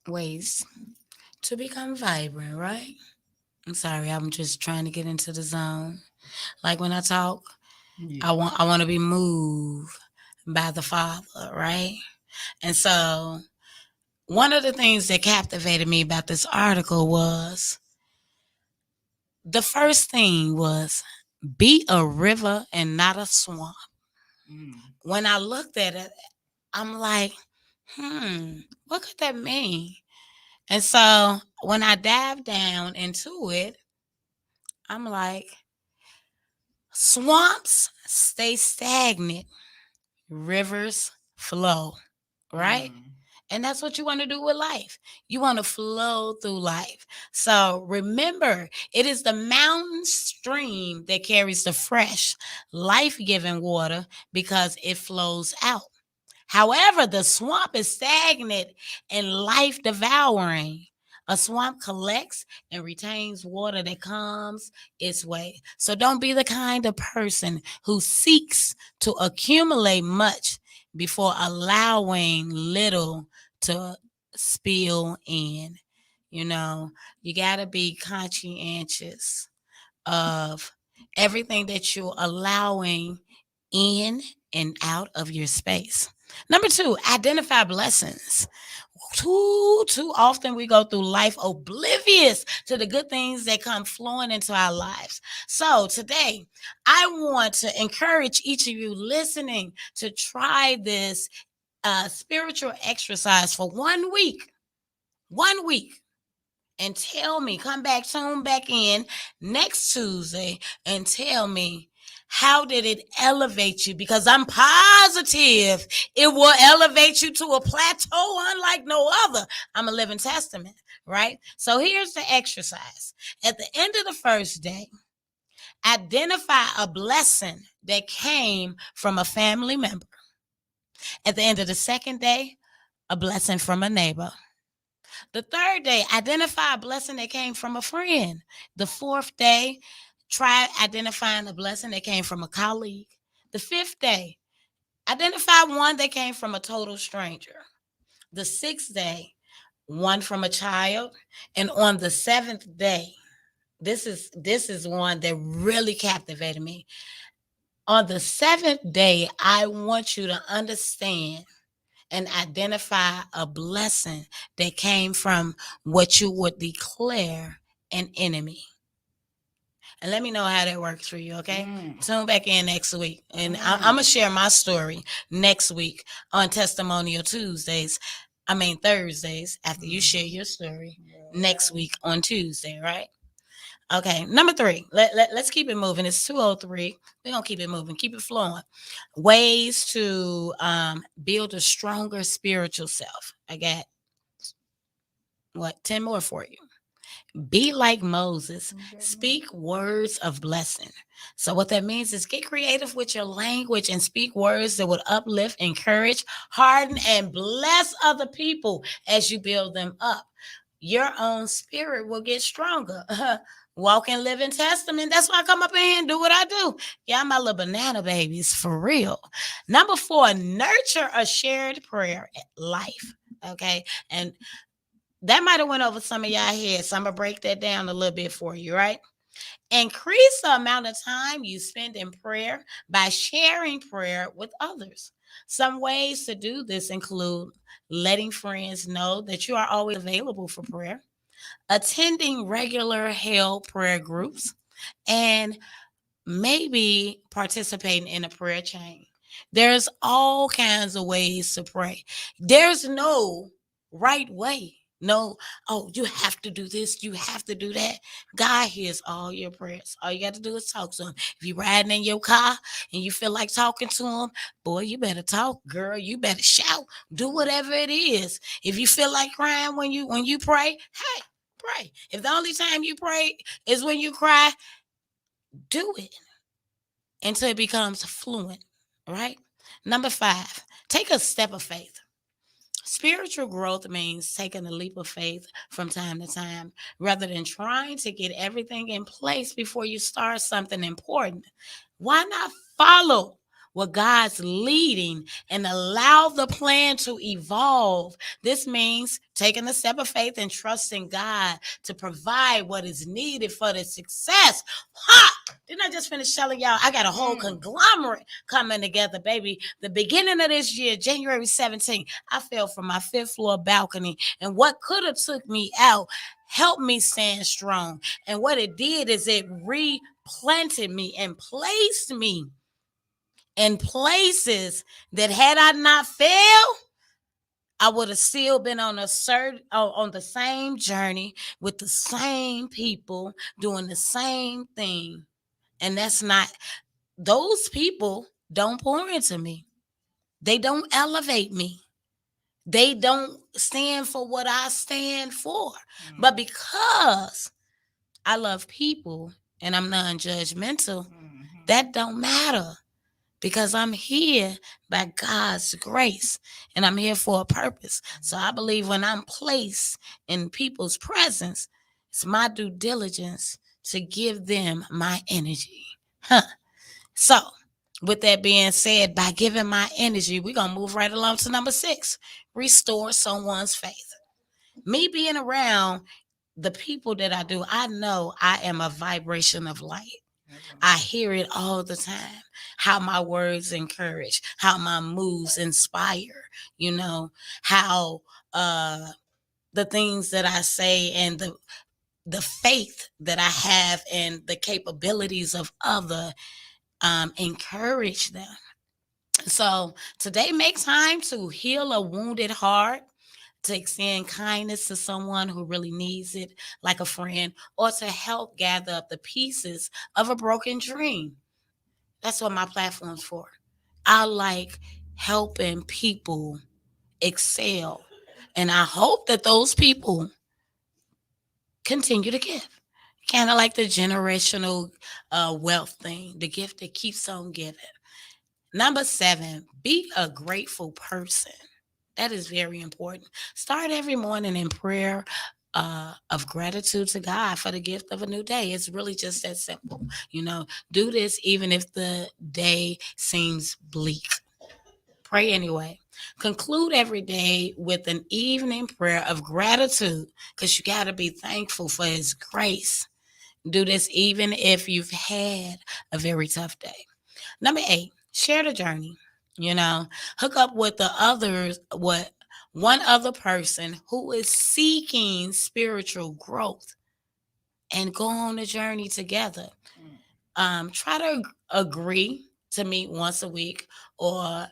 ways to become vibrant, right? I'm sorry, I'm just trying to get into the zone. Like when I talk, I want to be moved by the Father, right? And so one of the things that captivated me about this article was the first thing was be a river and not a swamp. When I looked at it, I'm like, what could that mean? And so when I dived down into it, I'm like, swamps stay stagnant, rivers flow, right? And that's what you want to do with life. You want to flow through life. So remember, it is the mountain stream that carries the fresh, life-giving water because it flows out. However, the swamp is stagnant and life-devouring. A swamp collects and retains water that comes its way. So don't be the kind of person who seeks to accumulate much before allowing little to spill in. You know, you got to be conscientious of everything that you're allowing in and out of your space. Number 2, identify blessings. Too often we go through life oblivious to the good things that come flowing into our lives. So today, I want to encourage each of you listening to try this spiritual exercise for 1 week. 1 week. And tell me, tune back in next Tuesday and tell me, how did it elevate you? Because I'm positive it will elevate you to a plateau unlike no other. I'm a living testament, right? So here's the exercise. At the end of the first day, identify a blessing that came from a family member. At the end of the second day, a blessing from a neighbor. The third day, identify a blessing that came from a friend. The fourth day, try identifying a blessing that came from a colleague. The fifth day, identify one that came from a total stranger. The sixth day, one from a child. And on the seventh day, this is one that really captivated me. On the seventh day, I want you to understand and identify a blessing that came from what you would declare an enemy. And let me know how that works for you, okay? Tune back in next week. And I'm going to share my story next week on Testimonial Tuesdays. I mean, Thursdays, after you share your story next week on Tuesday, right? Okay, number 3. Let's keep it moving. It's 2:03. We're going to keep it moving, keep it flowing. Ways to build a stronger spiritual self. I got, 10 more for you. Be like Moses. Speak words of blessing. So what that means is get creative with your language and speak words that would uplift, encourage, harden, and bless other people as you build them up. Your own spirit will get stronger. Walk and live in testament. That's why I come up in here and do what I do. Yeah, I'm my little banana babies for real. Number 4, nurture a shared prayer life. Okay. And that might have went over some of y'all heads. So I'm going to break that down a little bit for you, right? Increase the amount of time you spend in prayer by sharing prayer with others. Some ways to do this include letting friends know that you are always available for prayer, attending regular hell prayer groups, and maybe participating in a prayer chain. There's all kinds of ways to pray. There's no right way. No, oh, you have to do this, you have to do that. God hears all your prayers. All you got to do is talk to him. If you're riding in your car and you feel like talking to him, boy, you better talk, girl. You better shout. Do whatever it is. If you feel like crying when you pray, hey, pray. If the only time you pray is when you cry, do it until it becomes fluent, right? Number 5, take a step of faith. Spiritual growth means taking a leap of faith from time to time rather than trying to get everything in place before you start something important. Why not follow what God's leading and allow the plan to evolve? This means taking a step of faith and trusting God to provide what is needed for the success. Ha! Didn't I just finish telling y'all I got a whole conglomerate coming together, baby? The beginning of this year, January 17th, I fell from my 5th floor balcony, and what could have took me out helped me stand strong. And what it did is it replanted me and placed me in places that had I not failed, I would have still been on on the same journey with the same people doing the same thing. And that's not, those people don't pour into me. They don't elevate me. They don't stand for what I stand for. But because I love people and I'm non-judgmental, that don't matter. Because I'm here by God's grace and I'm here for a purpose. So I believe when I'm placed in people's presence, it's my due diligence to give them my energy. So with that being said, by giving my energy, we're going to move right along to number 6, restore someone's faith. Me being around the people that I do, I know I am a vibration of light. I hear it all the time. How my words encourage, how my moves inspire, how the things that I say and the faith that I have and the capabilities of other encourage them. So today, make time to heal a wounded heart, to extend kindness to someone who really needs it, like a friend, or to help gather up the pieces of a broken dream. That's what my platform's for. I like helping people excel. And I hope that those people continue to give. Kind of like the generational wealth thing, the gift that keeps on giving. Number 7, be a grateful person. That is very important. Start every morning in prayer of gratitude to God for the gift of a new day. It's really just that simple. Do this even if the day seems bleak. Pray anyway. Conclude every day with an evening prayer of gratitude because you got to be thankful for His grace. Do this even if you've had a very tough day. Number 8, share the journey. Hook up with the others, what one other person who is seeking spiritual growth and go on the journey together. Try to agree to meet once a week or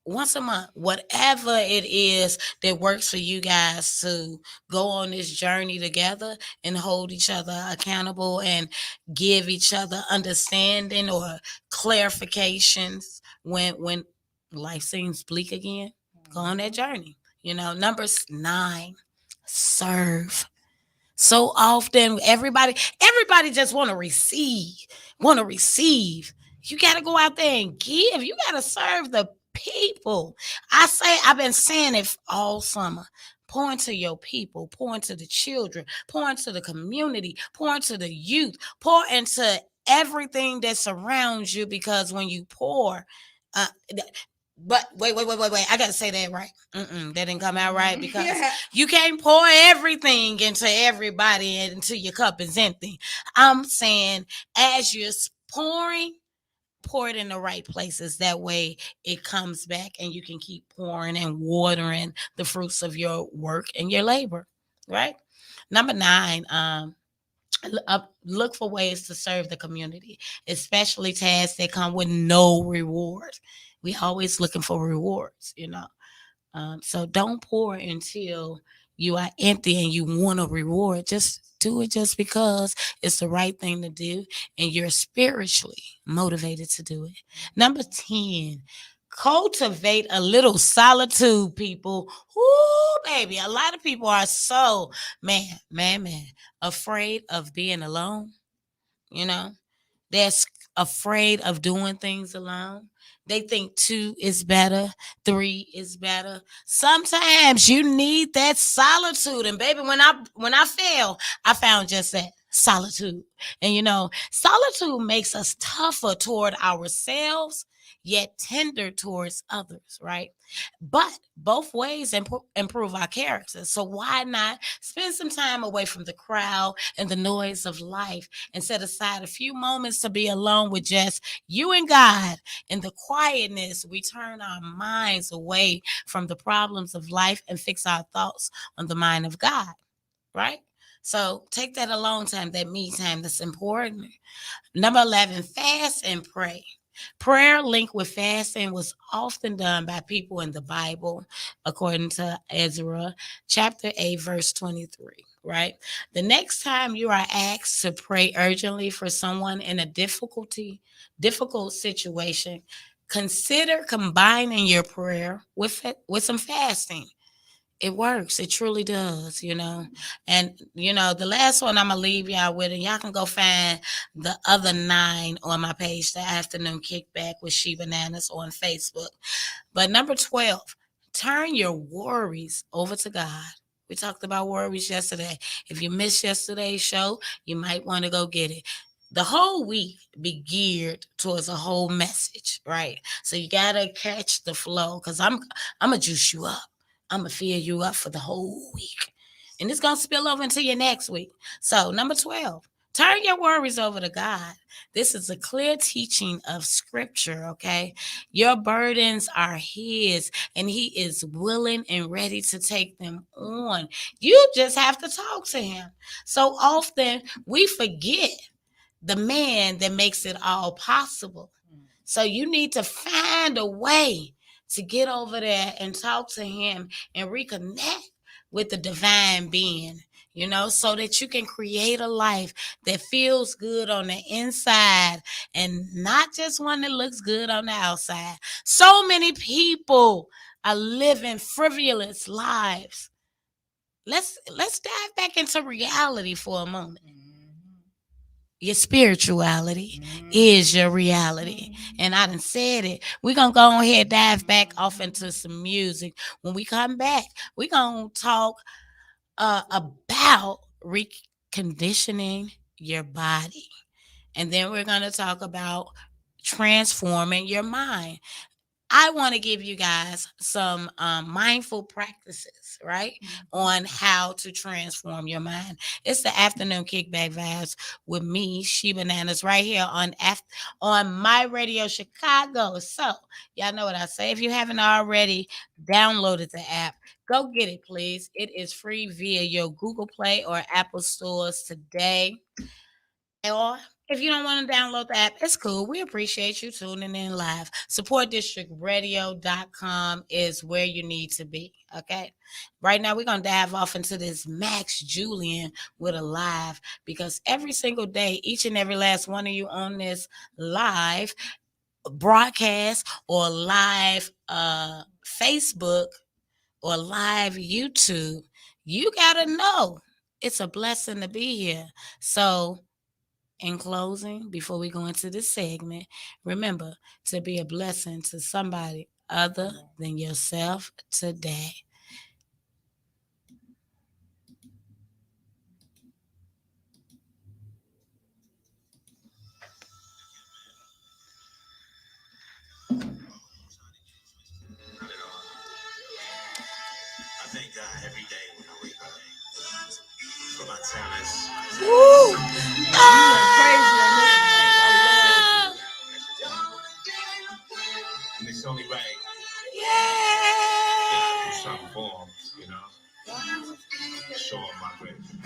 once a month, whatever it is that works for you guys to go on this journey together and hold each other accountable and give each other understanding or clarifications when life seems bleak again. Go on that journey. Number 9, serve. So often everybody just want to receive. You got to go out there and give. You got to serve the people. I've been saying it all summer. Pour into your people, pour into the children, pour into the community, pour into the youth, pour into everything that surrounds you, because when you pour, uh, but wait. I gotta say that right. That didn't come out right, because you can't pour everything into everybody until your cup is empty. I'm saying, as you're pouring, pour it in the right places. That way it comes back and you can keep pouring and watering the fruits of your work and your labor. Right? Number 9, look for ways to serve the community, especially tasks that come with no reward. We always looking for rewards. So don't pour until you are empty and you want a reward. Just do it just because it's the right thing to do and you're spiritually motivated to do it. Number 10, cultivate a little solitude, people. Ooh, baby. A lot of people are so, man, afraid of being alone. You know, they're afraid of doing things alone. They think 2 is better, 3 is better. Sometimes you need that solitude. And baby, when I fail, I found just that solitude. And solitude makes us tougher toward ourselves, yet tender towards others, right? But both ways improve our character. So why not spend some time away from the crowd and the noise of life and set aside a few moments to be alone with just you and God? In the quietness, we turn our minds away from the problems of life and fix our thoughts on the mind of God, right? So take that alone time, that me time, that's important. Number 11, fast and pray. Prayer linked with fasting was often done by people in the Bible, according to Ezra chapter 8, verse 23, right? The next time you are asked to pray urgently for someone in a difficult situation, consider combining your prayer with some fasting. It works. It truly does. And the last one I'm gonna leave y'all with, and y'all can go find the other 9 on my page, the afternoon kickback with ChiBananas on Facebook. But number 12, turn your worries over to God. We talked about worries yesterday. If you missed yesterday's show, you might want to go get it. The whole week be geared towards a whole message, right? So you gotta catch the flow, because I'm gonna juice you up. I'm gonna fill you up for the whole week. And it's gonna spill over into your next week. So number 12, turn your worries over to God. This is a clear teaching of scripture, okay? Your burdens are His, and He is willing and ready to take them on. You just have to talk to Him. So often we forget the man that makes it all possible. So you need to find a way to get over there and talk to Him and reconnect with the divine being, so that you can create a life that feels good on the inside and not just one that looks good on the outside. So many people are living frivolous lives. Let's dive back into reality for a moment. Your spirituality is your reality. And I done said it. We're going to go ahead, dive back off into some music. When we come back, we're going to talk about reconditioning your body. And then we're going to talk about transforming your mind. I want to give you guys some mindful practices, right, on how to transform your mind. It's the afternoon kickback vibes with me, ChiBananas, right here on my radio Chicago. So y'all know what I say. If you haven't already downloaded the app, go get it, please. It is free via your Google Play or Apple stores today. Or if you don't want to download the app, it's cool. We appreciate you tuning in live. SupportDistrictRadio.com is where you need to be. Okay. Right now, we're going to dive off into this Max Julian with a live, because every single day, each and every last one of you on this live broadcast or live Facebook or live YouTube, you got to know it's a blessing to be here. So, in closing, before we go into this segment, remember to be a blessing to somebody other than yourself today. I thank God every day when I wake up for my talents. Woo! And it's only right Yeah! that I do something for them, you know? Show them my gratitude. I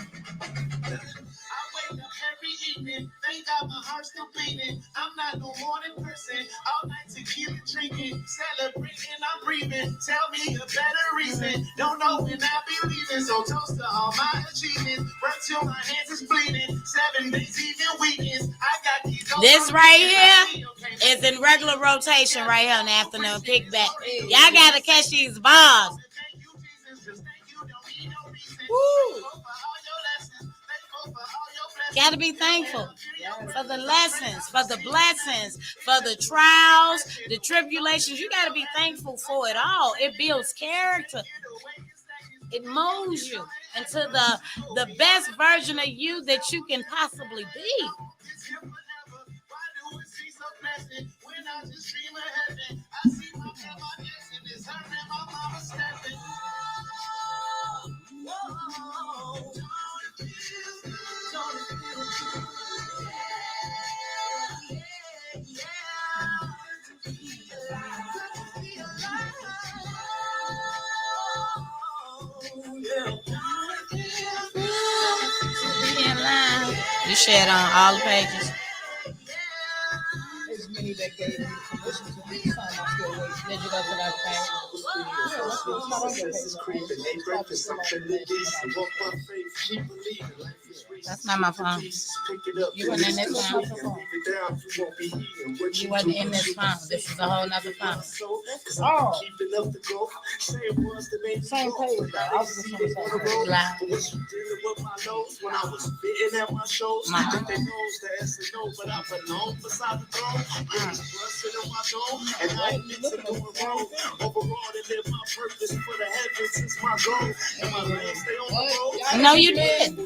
wake up every evening, thank God my heart's still beating. I'm not no morning person, all night tequila drinking, celebrating, I'm breathing. Tell me a better reason, don't know when I'll be leaving. So toast to all my achievements, work till my hands is bleeding. 7 days, even weekends, I got these. This right here is in regular rotation right here on the afternoon kickback. Y'all gotta catch these bars. Woo! Gotta be thankful for the lessons, for the blessings, for the trials, the tribulations. You gotta be thankful for it all. It builds character. It molds you into the best version of you that you can possibly be. You shared on all the pages. It's me that gave me permission to do time. I still wait. Did you go to that page? That's not my phone. You weren't in this phone. You wasn't in this phone. This is a whole nother phone. Oh. Same page. I was just going to say Loud. No, you did.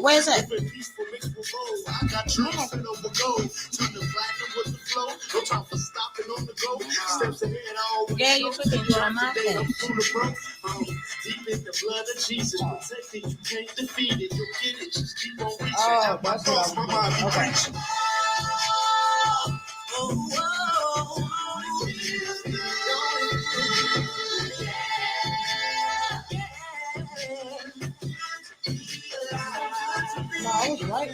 Where's it? Yeah, you took it on my page. Deep in the blood of Jesus, protected, you can't defeat it. You'll get it, just keep on reaching. Oh, that's what I'm doing. Okay. No, I was right.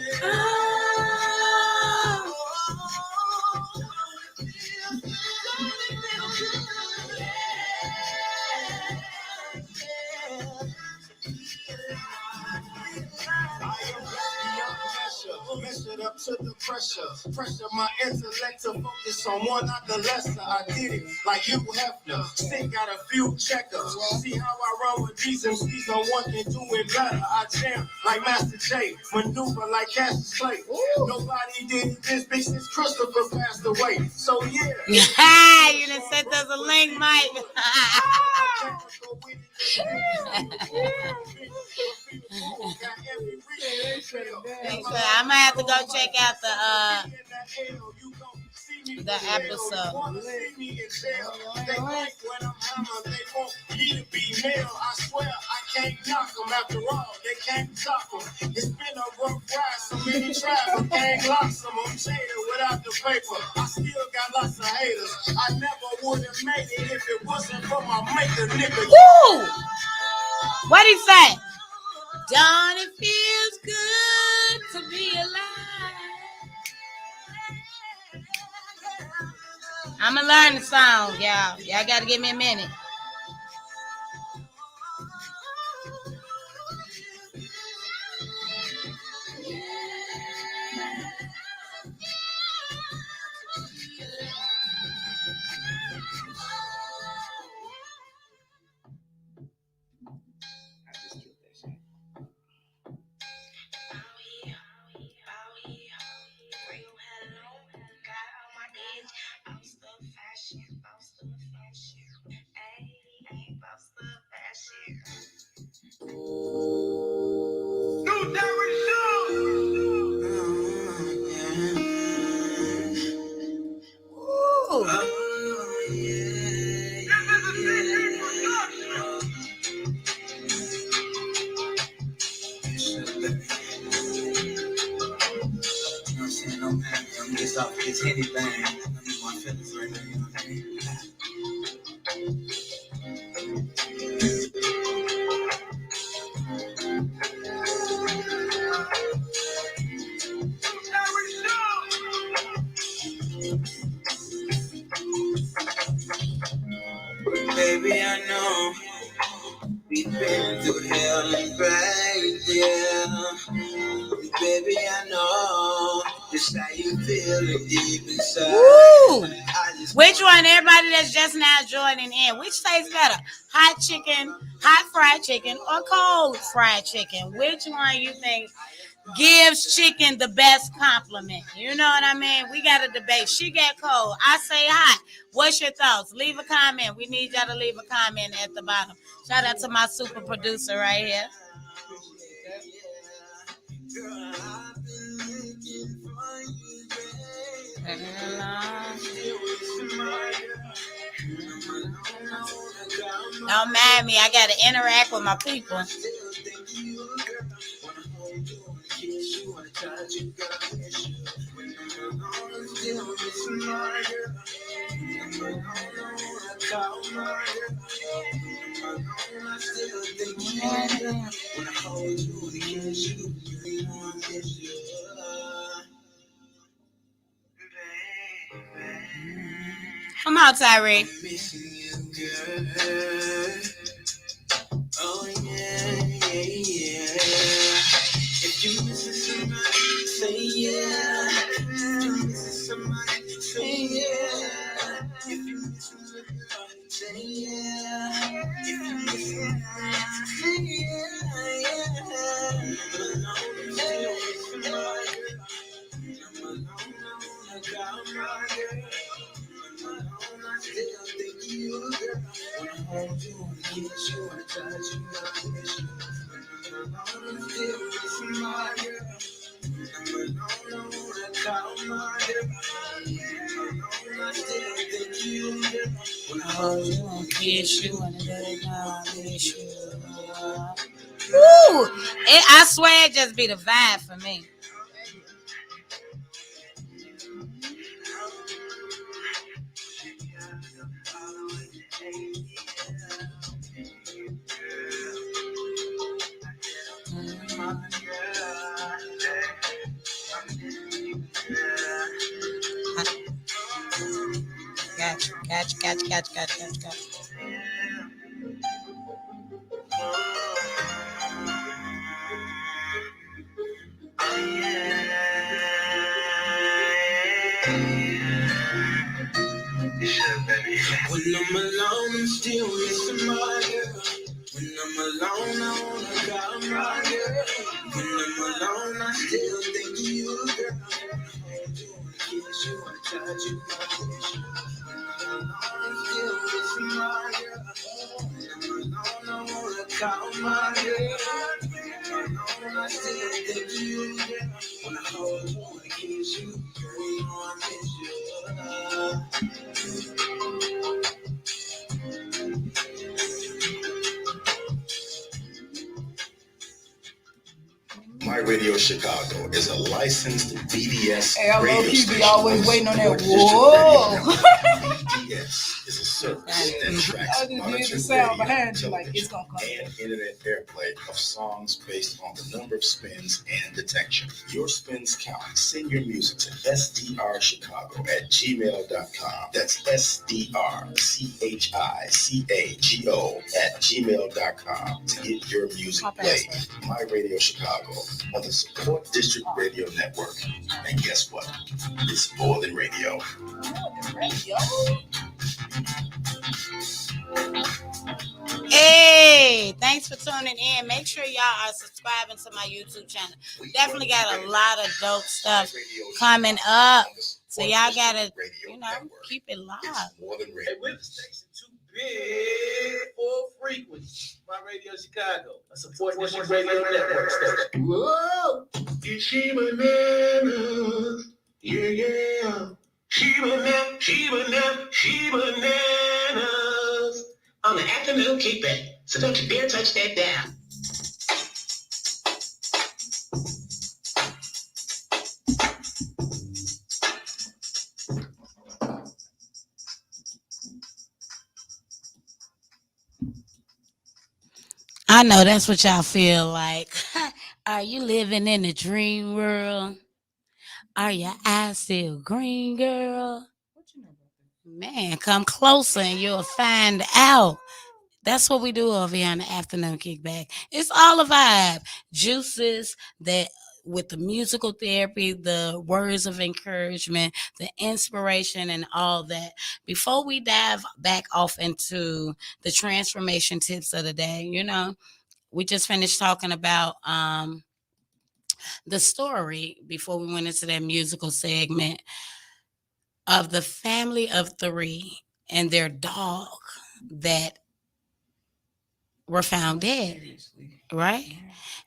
Measured up up to the pressure. Pressure my intellect to focus on one, not the lesser. I did it like you Hefner. Still got a few checkers. See how I run with these MCs, no one can do it better. I jam like Master J, maneuver like Cassius Clay. Nobody did this bitch since Christopher passed away. So yeah. You done sent us a link, Mike. I'm gonna have to go check out the episode. I swear I can't knock them after all. They can't top them. It's been a rough ride, so many tries, but can't lock some. I'm jaded without the paper. I still got lots of haters. I never would have made it if it wasn't for my maker, nigga. Woo! What'd he say? Don't it feels good to be alive? I'm gonna learn the song, y'all. Y'all gotta give me a minute. Ooh. I'm just off this heavy thing. I'm in my feelings right now, you know what I mean? Baby, I know we've been through hell and back, yeah. Baby, I know just how you feel deep inside. Woo! Which one? Everybody that's just now joining in. Which tastes better? Hot chicken, hot fried chicken, or cold fried chicken? Which one you think gives chicken the best compliment? You know what I mean? We got a debate. She get cold. I say hot. What's your thoughts? Leave a comment. We need y'all to leave a comment at the bottom. Shout out to my super producer right here. Don't mind me. I got to interact with my people. Come on, Tyree. Oh, yeah. If you missing somebody, say yeah. If you missing somebody, say yeah. If you missing somebody, say yeah. If you missing somebody, say Woo! I swear it just be the vibe for me. Gotcha. When I'm alone, I'm still missing my girl. When I'm alone, I wanna call my girl. When I'm alone, I still think of you, girl. I wanna kiss you, I touch you, I wish you. When I'm alone, I'm still missing my girl. When I'm alone, I wanna call my girl. When I'm alone, I still think of you, girl. When I hold you, wanna kiss you, girl, you know I miss you. My Radio Chicago is a licensed BDS Hey, I radio love you. station. Be always waiting on that. Recondition Whoa! Radio Network. BDS is a service that tracks I just did the monitored sound radio, behind you like it's television, gonna come. and internet airplay of songs based on the number of spins and detection. Your spins count. Send your music to sdrchicago@gmail.com. That's sdrchicago@gmail.com to get your music played. My Radio Chicago on the Support District Radio Network. And guess what? It's more than radio. Hey, thanks for tuning in. Make sure y'all are subscribing to my YouTube channel. Definitely got a lot of dope stuff coming up. So y'all gotta, keep it live. Hey, with the station too big for frequency. My Radio Chicago, a support district radio network station. Whoa! It's ChiBananas. Yeah. ChiBananas. On the afternoon kickback. So don't you dare touch that dial. I know that's what y'all feel like. Are you living in a dream world? Are your eyes still green, girl? Man, come closer and you'll find out. That's what we do over here on the afternoon kickback. It's all a vibe. Juices that with the musical therapy, the words of encouragement, the inspiration, and all that. Before we dive back off into the transformation tips of the day, we just finished talking about the story before we went into that musical segment of the family of three and their dog that were found dead, right?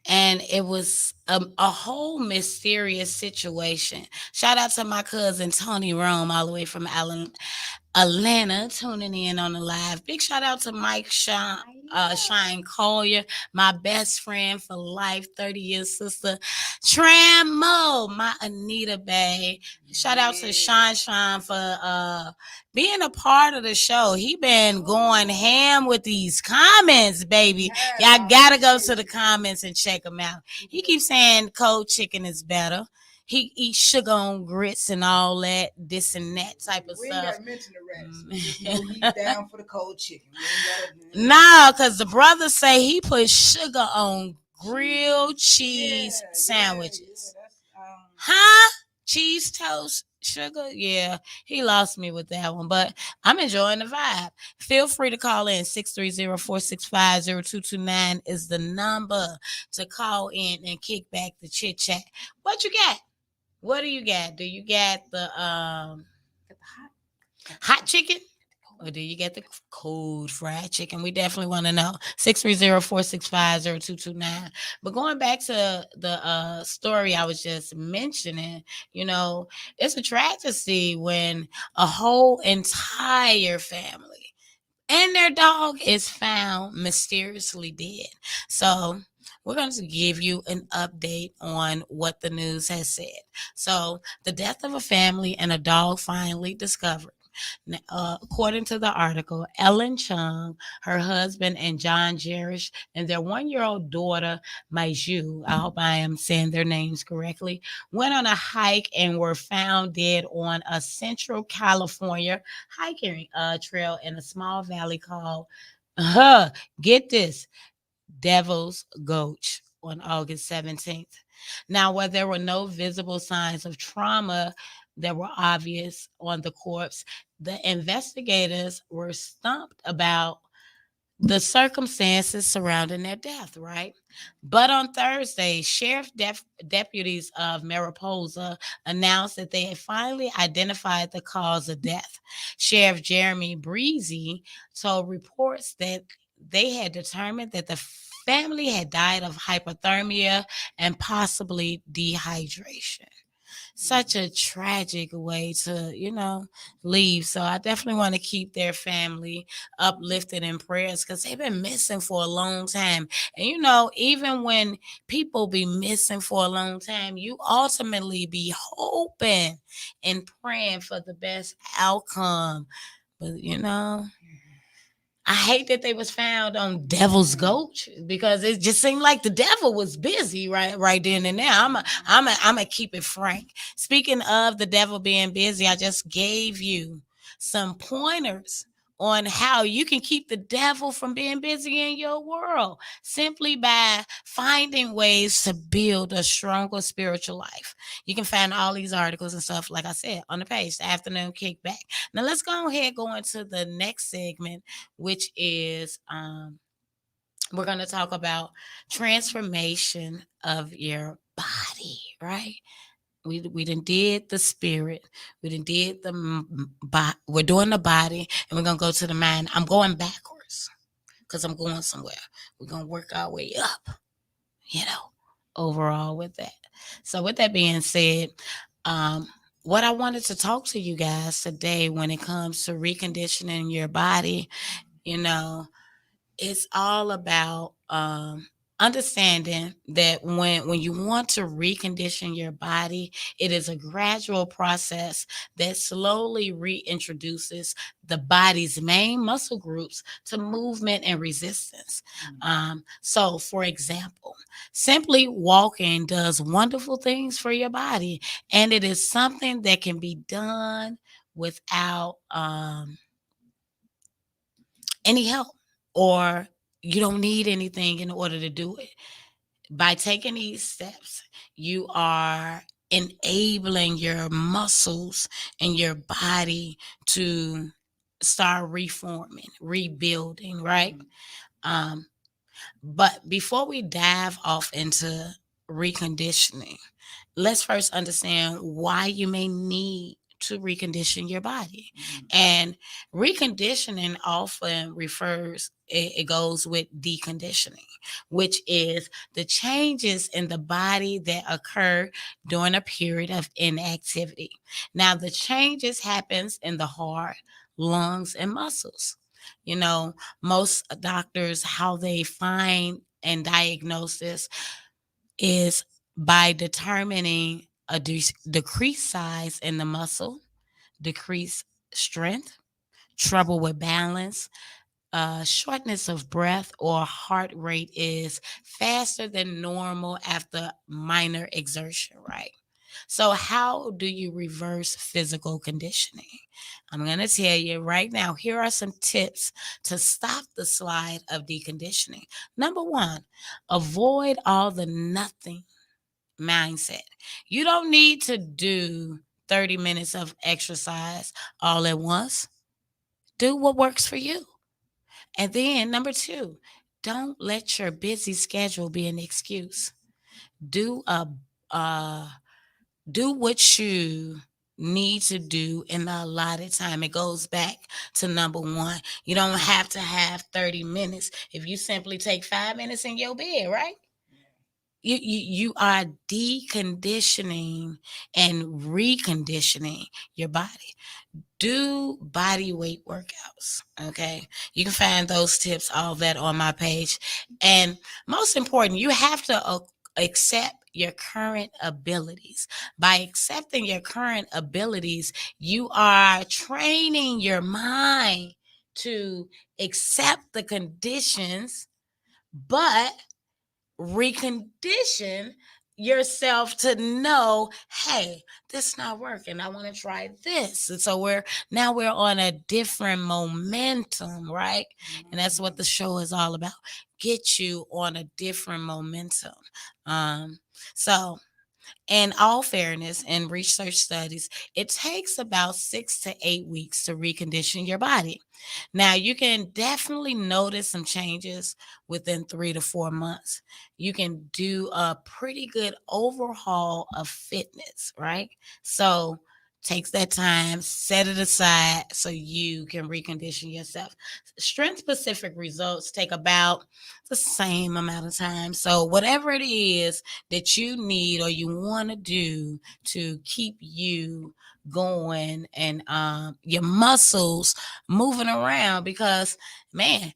And it was a whole mysterious situation. Shout out to my cousin Tony Rome, all the way from Atlanta, tuning in on the live. Big shout out to Mike Shine Collier, my best friend for life, 30 years sister. Tramo, my Anita Bay. Shout out to Shine for being a part of the show. He been going ham with these comments, baby. Y'all gotta go to the comments and check him out. He keeps saying cold chicken is better. He eats sugar on grits and all that, this and that type of We stuff. ain't got to mention the rest. We just know he's down for the cold chicken. Nah, because the brother say he put sugar on grilled cheese sandwiches. Huh? Cheese toast, sugar? Yeah, he lost me with that one, but I'm enjoying the vibe. Feel free to call in. 630-465-0229 is the number to call in and kick back the chit chat. What you got? What do you got? Do you got the hot chicken? Or do you get the cold fried chicken? We definitely want to know. 630-465-0229. But going back to the story I was just mentioning, it's a tragedy when a whole entire family and their dog is found mysteriously dead. So we're going to give you an update on what the news has said. So the death of a family and a dog finally discovered. According to the article, Ellen Chung, her husband, and John Jerish, and their 1-year-old daughter, Maiju, I hope I am saying their names correctly, went on a hike and were found dead on a Central California hiking trail in a small valley called, get this, Devil's Gulch, on August 17th. Now, where there were no visible signs of trauma that were obvious on the corpse, the investigators were stumped about the circumstances surrounding their death, right? But on Thursday, deputies of Mariposa announced that they had finally identified the cause of death. Sheriff Jeremy Breezy told reports that they had determined that the family had died of hypothermia and possibly dehydration. Such a tragic way to, leave. So I definitely want to keep their family uplifted in prayers because they've been missing for a long time. And even when people be missing for a long time, you ultimately be hoping and praying for the best outcome. But I hate that they was found on Devil's Gulch because it just seemed like the devil was busy right then and there. I'm a keep it frank. Speaking of the devil being busy, I just gave you some pointers on how you can keep the devil from being busy in your world simply by finding ways to build a stronger spiritual life. You can find all these articles and stuff, like I said, on the page, the afternoon kickback. Now let's go ahead go into the next segment, which is we're going to talk about transformation of your body, right? We done did the spirit, we done did we're doing the body, and we're gonna go to the mind. I'm going backwards because I'm going somewhere. We're gonna work our way up, overall with that. So with that being said, what I wanted to talk to you guys today when it comes to reconditioning your body, you know, it's all about understanding that when you want to recondition your body, it is a gradual process that slowly reintroduces the body's main muscle groups to movement and resistance. So for example, simply walking does wonderful things for your body, and it is something that can be done without any help, or you don't need anything in order to do it. By taking these steps, you are enabling your muscles and your body to start reforming, rebuilding, right? Um, but before we dive off into reconditioning, let's first understand why you may need to recondition your body. And reconditioning often it goes with deconditioning, which is the changes in the body that occur during a period of inactivity. Now, the changes happens in the heart, lungs, and muscles. Most doctors, how they find and diagnose this is by determining a decreased size in the muscle, decreased strength, trouble with balance, shortness of breath, or heart rate is faster than normal after minor exertion, right? So, how do you reverse physical conditioning? I'm going to tell you right now, here are some tips to stop the slide of deconditioning. Number one, avoid all the nothing mindset. You don't need to do 30 minutes of exercise all at once. Do what works for you. And then number two, don't let your busy schedule be an excuse. Do a uh do what you need to do in the allotted time. It goes back to number one. You don't have to have 30 minutes if you simply take 5 minutes in your bed, right? You are deconditioning and reconditioning your body. Do body weight workouts. Okay. You can find those tips, all that on my page. And most important, you have to accept your current abilities. By accepting your current abilities, you are training your mind to accept the conditions, but recondition yourself to know, hey, this not working. I want to try this. And so we're on a different momentum, right? And that's what the show is all about. Get you on a different momentum. Um, so in all fairness and research studies, it takes about 6 to 8 weeks to recondition your body. Now, you can definitely notice some changes within 3 to 4 months. You can do a pretty good overhaul of fitness, right? So, takes that time, set it aside so you can recondition yourself. Strength specific results take about the same amount of time. So, whatever it is that you need or you want to do to keep you going and your muscles moving around, because man,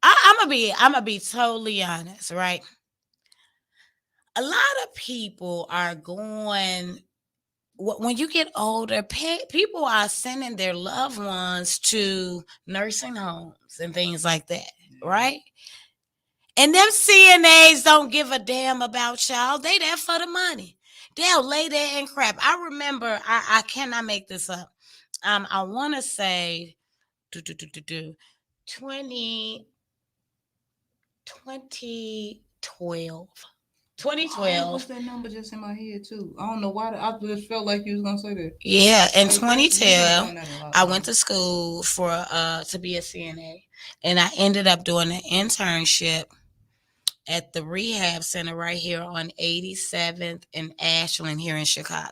I'm gonna be totally honest, right? A lot of people are going when you get older, people are sending their loved ones to nursing homes and things like that, right? And them CNAs don't give a damn about y'all. They there for the money. They'll lay there and crap. I remember, I cannot make this up. I want to say 20, 2012. What's that number just in my head too? I don't know why. I just felt like you was gonna say that. Yeah, in Like, 2012, I went to school for to be a CNA, and I ended up doing an internship at the rehab center right here on 87th and Ashland here in Chicago.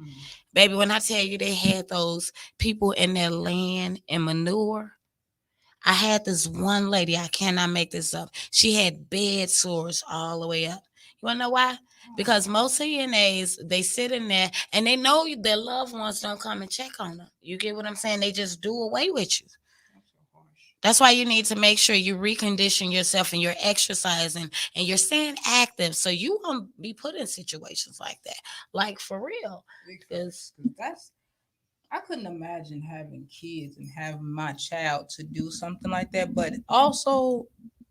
Mm. Baby, when I tell you they had those people in their land and manure, I had this one lady, I cannot make this up. She had bed sores all the way up. You want to know why? Because most CNAs, they sit in there and they know their loved ones don't come and check on them. You get what I'm saying? They just do away with you. That's why you need to make sure you recondition yourself and you're exercising and you're staying active so you won't be put in situations like that. Like for real. Because I couldn't imagine having kids and having my child to do something like that, but also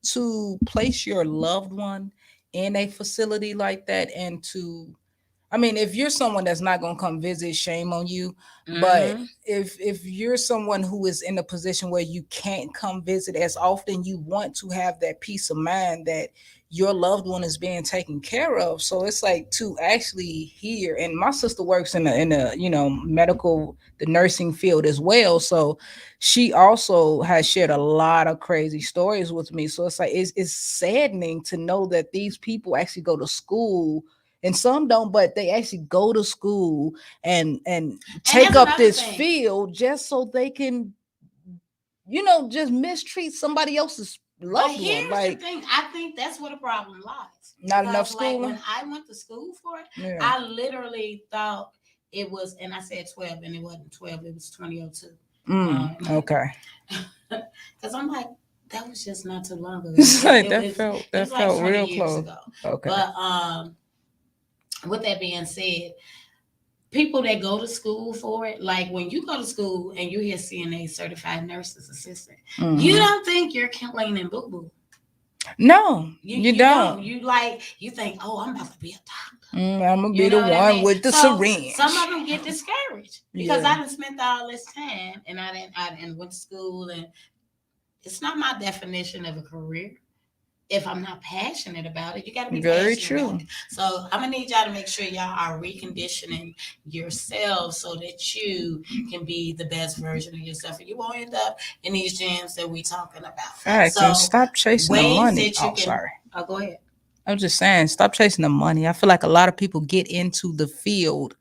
to place your loved one in a facility like that and to, I mean, if you're someone that's not gonna come visit, shame on you. But if you're someone who is in a position where you can't come visit as often, you want to have that peace of mind that your loved one is being taken care of. So it's like to actually hear. And my sister works in a medical, the nursing field as well. So she also has shared a lot of crazy stories with me. So it's like it's saddening to know that these people actually go to school and some don't, but they actually go to school and take up this field just so they can, just mistreat somebody else's loved one. Like, the thing, I think that's where the problem lies. Not enough schooling. Like when I went to school for it, I literally thought it was, and I said 12, and it wasn't 12; it was 2002. Okay. Because I'm like, that was just not too long ago. That felt real close ago. Okay. But with that being said, people that go to school for it, like when you go to school and you hear CNA, certified nurses assistant, you don't think you're clean and boo boo. No, you don't. You think, oh, I'm about to be a doctor. I'm gonna be the one with the syringe. Some of them get discouraged because I done spent all this time and I didn't went to school, and it's not my definition of a career. If I'm not passionate about it, you got to be very passionate true. About it. So I'm gonna need y'all to make sure y'all are reconditioning yourself so that you can be the best version of yourself, and you won't end up in these jams that we talking about. Facts. So and stop chasing the money. Sorry. Oh, go ahead. I was just saying, stop chasing the money. I feel like a lot of people get into the field,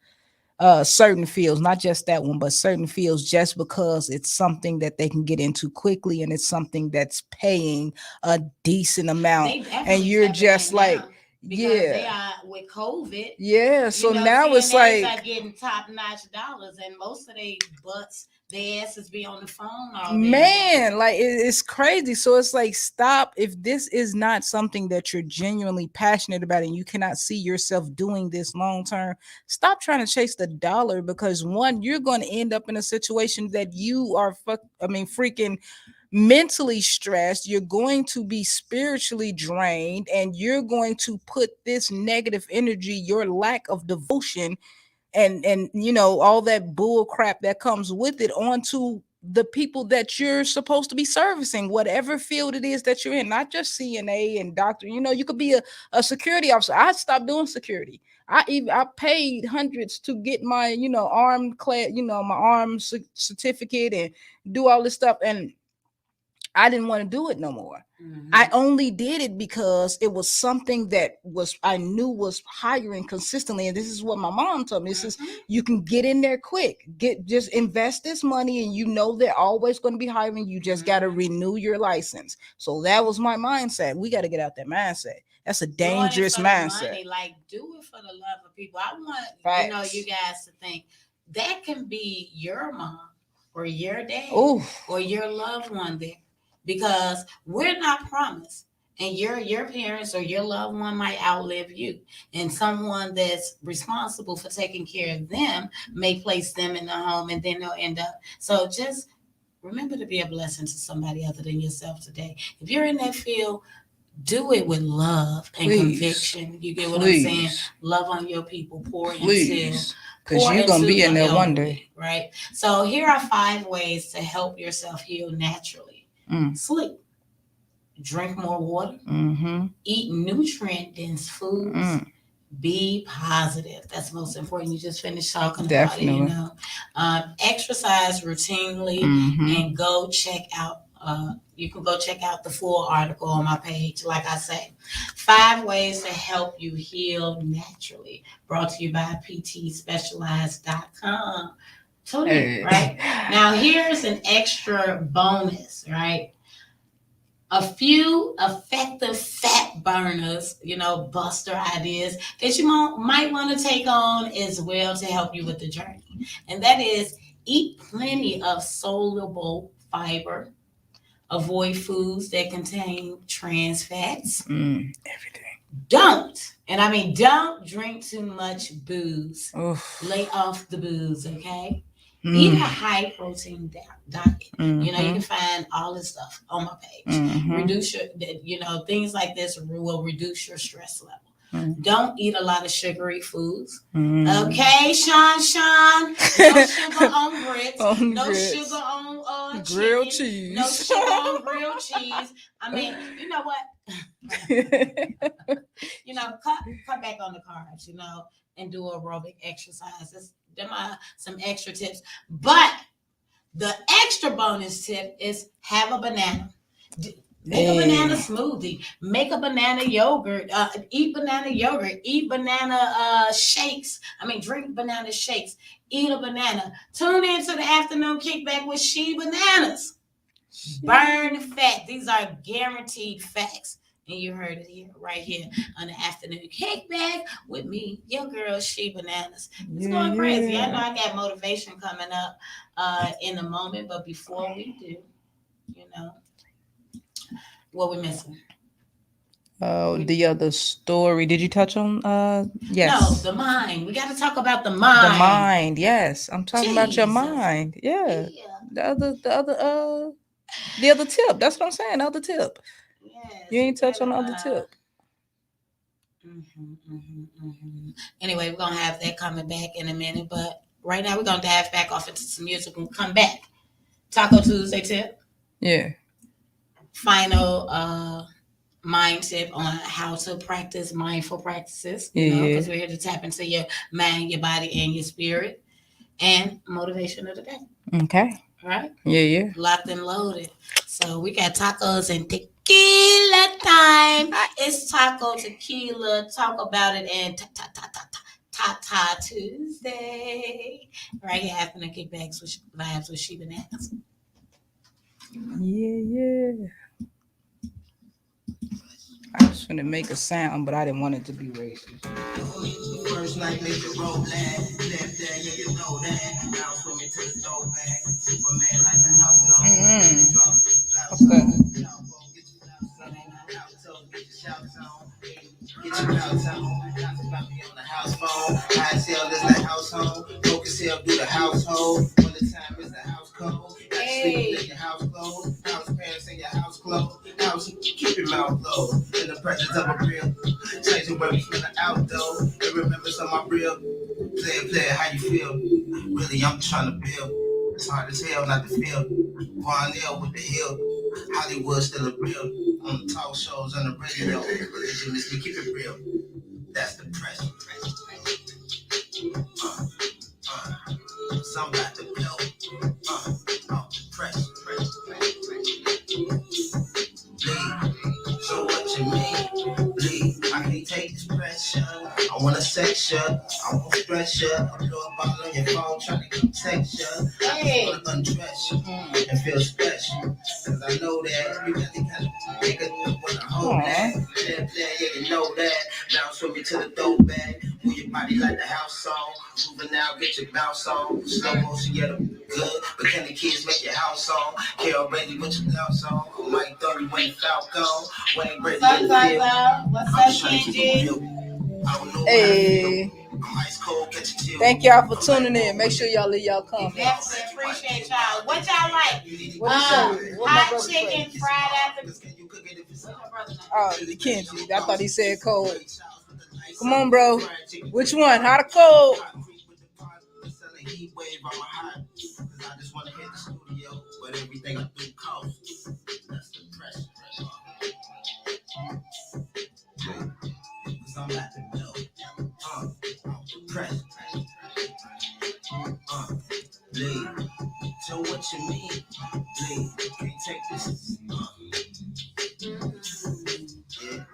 certain fields, not just that one, but certain fields, just because it's something that they can get into quickly and it's something that's paying a decent amount. And you're just like, they are with COVID. Yeah, so now it's like are getting top-notch dollars, and most of their butts, their asses be on the phone all day. Man, like it's crazy. So it's like, stop. If this is not something that you're genuinely passionate about and you cannot see yourself doing this long term, stop trying to chase the dollar, because one, you're going to end up in a situation that you are freaking mentally stressed, you're going to be spiritually drained, and you're going to put this negative energy, your lack of devotion, and all that bull crap that comes with it onto the people that you're supposed to be servicing, whatever field it is that you're in, not just CNA and doctor. You could be a security officer. I stopped doing security. I paid hundreds to get my armed class, my arms certificate, and do all this stuff, and I didn't want to do it no more. I only did it because it was something that I knew was hiring consistently. And this is what my mom told me. This is, you can get in there quick. Just invest this money, and they're always going to be hiring. You just got to renew your license. So that was my mindset. We got to get out that mindset. That's a dangerous mindset. Money, like, do it for the love of people. I want you guys to think that can be your mom or your dad or your loved one there. Because we're not promised, and your parents or your loved one might outlive you, and someone that's responsible for taking care of them may place them in the home, and then they'll end up. So just remember to be a blessing to somebody other than yourself today. If you're in that field, do it with love and conviction. You get what I'm saying? Love on your people, pour into. Because you're going to be in there one day. Right? So here are 5 ways to help yourself heal naturally. Sleep, drink more water, eat nutrient-dense foods, be positive. That's most important. You just finished talking about it. Exercise routinely, and go check out. You can go check out the full article on my page. Like I say, 5 ways to help you heal naturally. Brought to you by PTSpecialized.com. Tune in, right? Now, here's an extra bonus, right? A few effective fat burners, buster ideas that you might want to take on as well to help you with the journey. And that is, eat plenty of soluble fiber. Avoid foods that contain trans fats. Everything. Don't drink too much booze. Lay off the booze, okay? Eat a high protein diet. You can find all this stuff on my page. Reduce your, things like this will reduce your stress level. Don't eat a lot of sugary foods. Okay, Sean. No sugar on grits. No sugar on grilled chicken. Cheese. No sugar on grilled cheese. You know what? Cut back on the carbs, and do aerobic exercises. Them are some extra tips. But the extra bonus tip is have a banana. Make a banana smoothie. Make a banana yogurt. Eat banana yogurt. Eat banana shakes. Drink banana shakes. Eat a banana. Tune into the afternoon kickback with ChiBananas. Burn fat. These are guaranteed facts. And you heard it here, right here on the afternoon kickback with me, your girl, ChiBananas. It's going crazy. I know I got motivation coming up in a moment, but before we do, what we missing? Oh, the other story. Did you touch on? Yes. No, the mind. We got to talk about the mind. The mind. Yes, I'm talking about your mind. Yeah. The other tip. That's what I'm saying. The other tip. Yes, you ain't touch on the other tip. Anyway, we're gonna have that coming back in a minute, but right now we're gonna dive back off into some music and come back. Taco Tuesday tip. Yeah. Final mind tip on how to practice mindful practices. Because we're here to tap into your mind, your body, and your spirit. And motivation of the day. Okay. All right. Yeah. Locked and loaded. So we got tacos and tequila time. It's taco tequila. Talk about it and ta Tuesday. Right here, afternoon kickbacks with vibes with ChiBananas. Yeah. I was going to make a sound, but I didn't want it to be racist. First night made the roll left there, you know that. Now swimming to the door back. Superman like the house on. What's that? Get your house on. About me on the house phone. High sale is the house home. Focus help do the household. When the time is the house cold. Sleep in your house clothes. House parents real. Changing where we feeling out though. And remember some of my real. Player, how you feel? Really, I'm trying to build. It's hard as hell not to feel. Barnell with the hill. Hollywood still a real. On the talk shows, on the radio. Religion is to keep it real. That's the pressure. Some got to blow. Pressure. Bleed. So what you mean? Bleed. I can't take this pressure. I wanna sex you. I won't stress you. Blow a bottle on your phone, trying to text you. I just wanna undress you and feel special. Cause I know that you got the kind of nigga that wanna hold that. Yeah, you know that. Bounce with me to the dope bag. Move your body like the house song. Moving out, get your bounce on. Slow motion, yeah, good. But can the kids make your house on? Carol Brady with your blouse on. Mike Thorny, Wayne Falco. Wayne Brady. What's up, Kenji? Hey. Thank y'all for tuning in. Make sure y'all leave y'all comments. Definitely appreciate y'all. What y'all like? Hot chicken, fried apple. The Kenji. I thought he said cold. Come on, bro. Which one? Hot or cold? I just want to hit the studio, but everything I do costs. That's the pressure. Cause I'm about to go. Pressure. Bleed. So what you mean? Bleed. Can't take this. Yeah.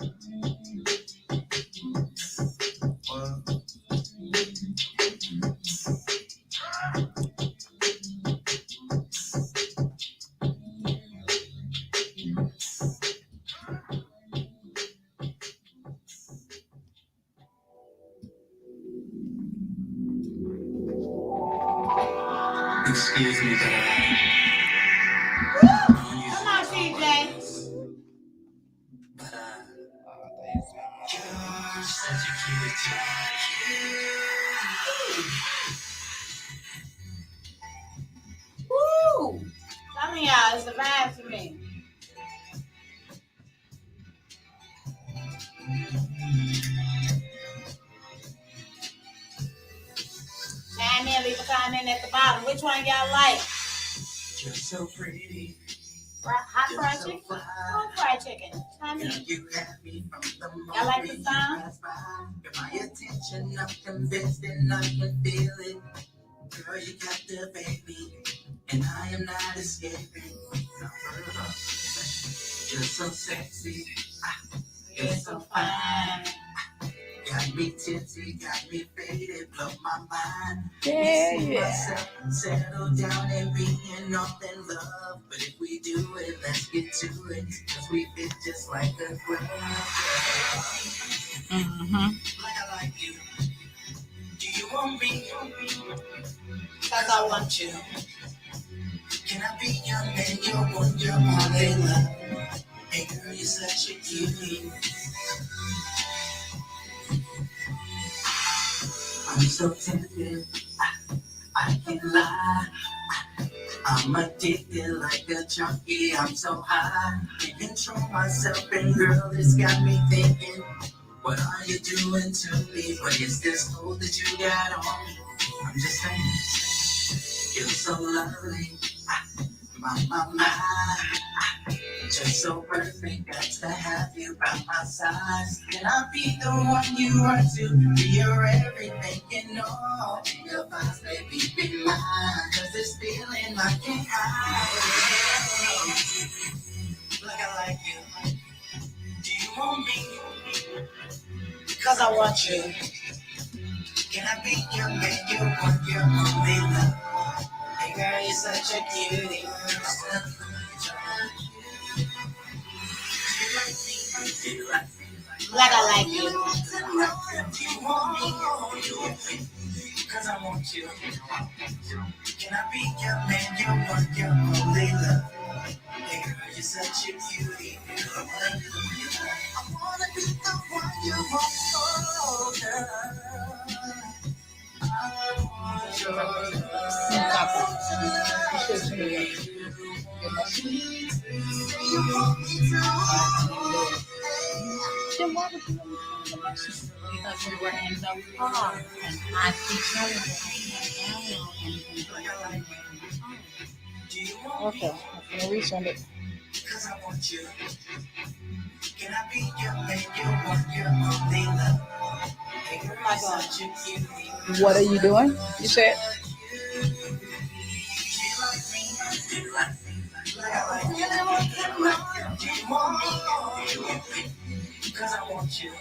Excuse me, but come on, CJ. But you're such a cute Woo! Some of y'all, it's a vibe for me. Chime in, leave a comment at the bottom. Which one y'all like? You're so pretty. Hot fried chicken? Hot fried chicken. Chime in. Y'all like the song? My attention, I'm convinced and I can feel it. Girl, you got the baby, and I am not escaping. You're so sexy. You're so fine. Got me tipsy, got me faded, blow my mind. Yeah. Myself settle down and being all in love. But if we do it, let's get to it. Cause we fit just like a glove. Like I like you. Do you want me? Cause I want you. Can I be your man, your one, your only love? Hey girl, you're such a cutie. I'm so tempted, I can't lie. I'm addicted like a junkie, I'm so high. Can't control myself, and girl, it's got me thinking, what are you doing to me? What is this hold that you got on me? I'm just saying, you're so lovely, my. Just so perfect, got to have you by my side. Can I be the one you are to? Be your everything, you know. Be your vibes, baby, be mine. Cause this feeling I can't hide. Like I like you. Do you want me? Cause I want you. Can I be your man, your one, your only love? Hey girl, you're such a cutie. Like I like you. Cause I want you. Can I be your man, your one, your only love? Hey girl, you're such a cutie. I wanna be the one you want, oh girl. I want your love. Because we were in the car and I keep telling you Okay, I'm gonna resend it. Can I be your man? You want your only love. What are you doing? You said. Cause I want you.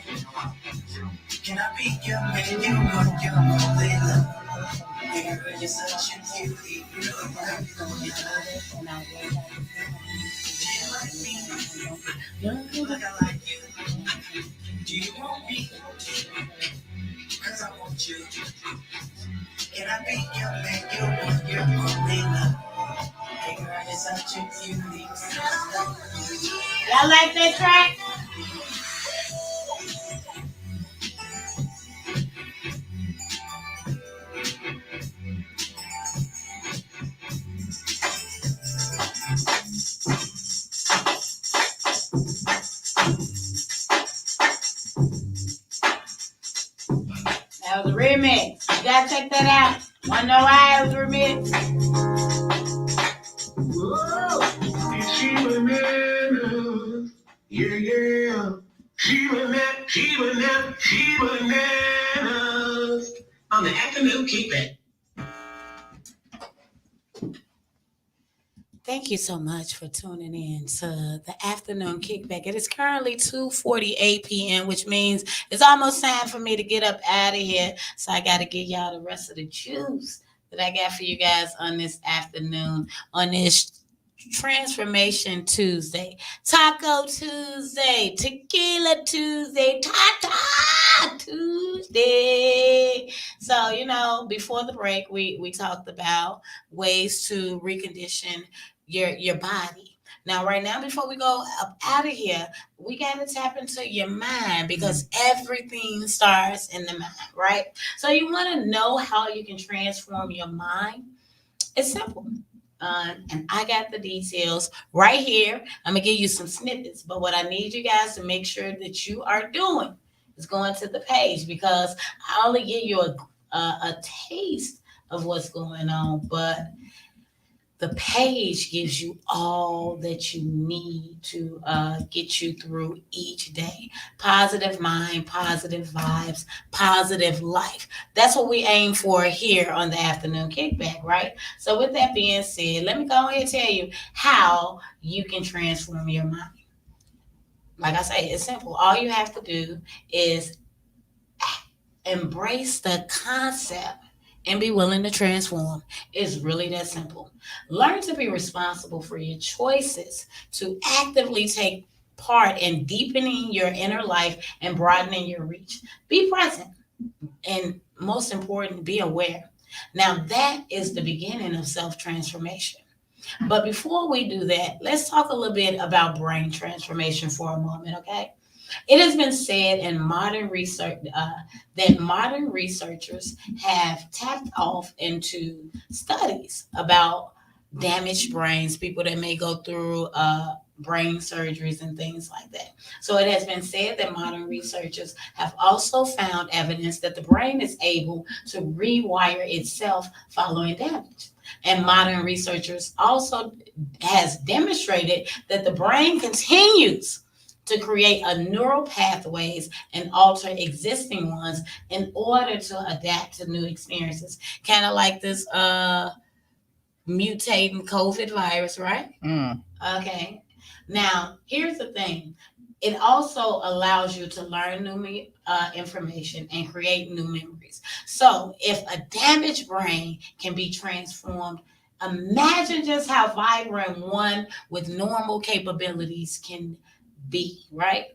Can I be your man? You want your only love. Girl, you're such a cutie. Do you like me? Like I like you. Do you want me? Cause I want you. Can I be your man? You want your only love. Girl, you're such a cutie. y'all like that track? That was a remix. You gotta check that out. Wanna know why it was a remix? Whoa, it's ChiBananas. Yeah. ChiBananas. On the afternoon kickback. Thank you so much for tuning in to the afternoon kickback. It is currently 2:48 p.m., which means it's almost time for me to get up out of here. So I got to give y'all the rest of the juice that I got for you guys on this afternoon, on this Transformation Tuesday, Taco Tuesday, Tequila Tuesday, Tata Tuesday. So, before the break, we talked about ways to recondition your body. Now, right now, before we go up out of here, we got to tap into your mind because everything starts in the mind, right? So you want to know how you can transform your mind? It's simple. And I got the details right here. I'm going to give you some snippets, but what I need you guys to make sure that you are doing is going to the page because I only give you a taste of what's going on, but the page gives you all that you need to get you through each day. Positive mind, positive vibes, positive life. That's what we aim for here on the afternoon kickback, right? So with that being said, let me go ahead and tell you how you can transform your mind. Like I say, it's simple. All you have to do is embrace the concept and be willing to transform. It's really that simple. Learn to be responsible for your choices, to actively take part in deepening your inner life and broadening your reach. Be present and, most important, be aware. Now, that is the beginning of self transformation. But before we do that, let's talk a little bit about brain transformation for a moment, okay? It has been said in modern research that modern researchers have tapped off into studies about damaged brains, people that may go through brain surgeries and things like that. So it has been said that modern researchers have also found evidence that the brain is able to rewire itself following damage. And modern researchers also has demonstrated that the brain continues to create a neural pathways and alter existing ones in order to adapt to new experiences. Kind of like this mutating COVID virus, right? Okay. Now, here's the thing. It also allows you to learn new information and create new memories. So, if a damaged brain can be transformed, imagine just how vibrant one with normal capabilities can be, right?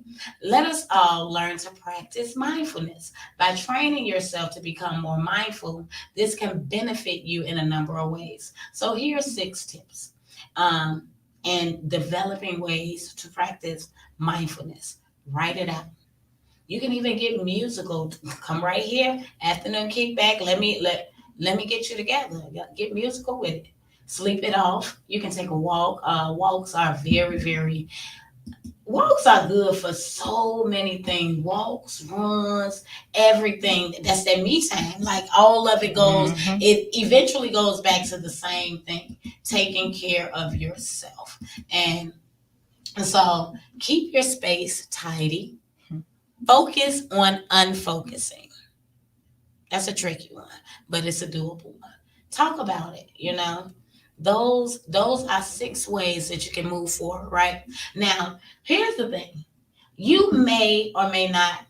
Let us all learn to practice mindfulness. By training yourself to become more mindful, this can benefit you in a number of ways. So, here's 6 tips. And developing ways to practice mindfulness. Write it out. You can even get musical. Come right here, afternoon kickback. Let me get you together. Get musical with it. Sleep it off. You can take a walk. Walks are very, very walks are good for so many things. Walks, runs, everything. That's that me time. Like all of it goes, it eventually goes back to the same thing, taking care of yourself. And so keep your space tidy. Focus on unfocusing. That's a tricky one, but it's a doable one. Talk about it, you know. Those are 6 ways that you can move forward, right? Now, here's the thing. You may or may not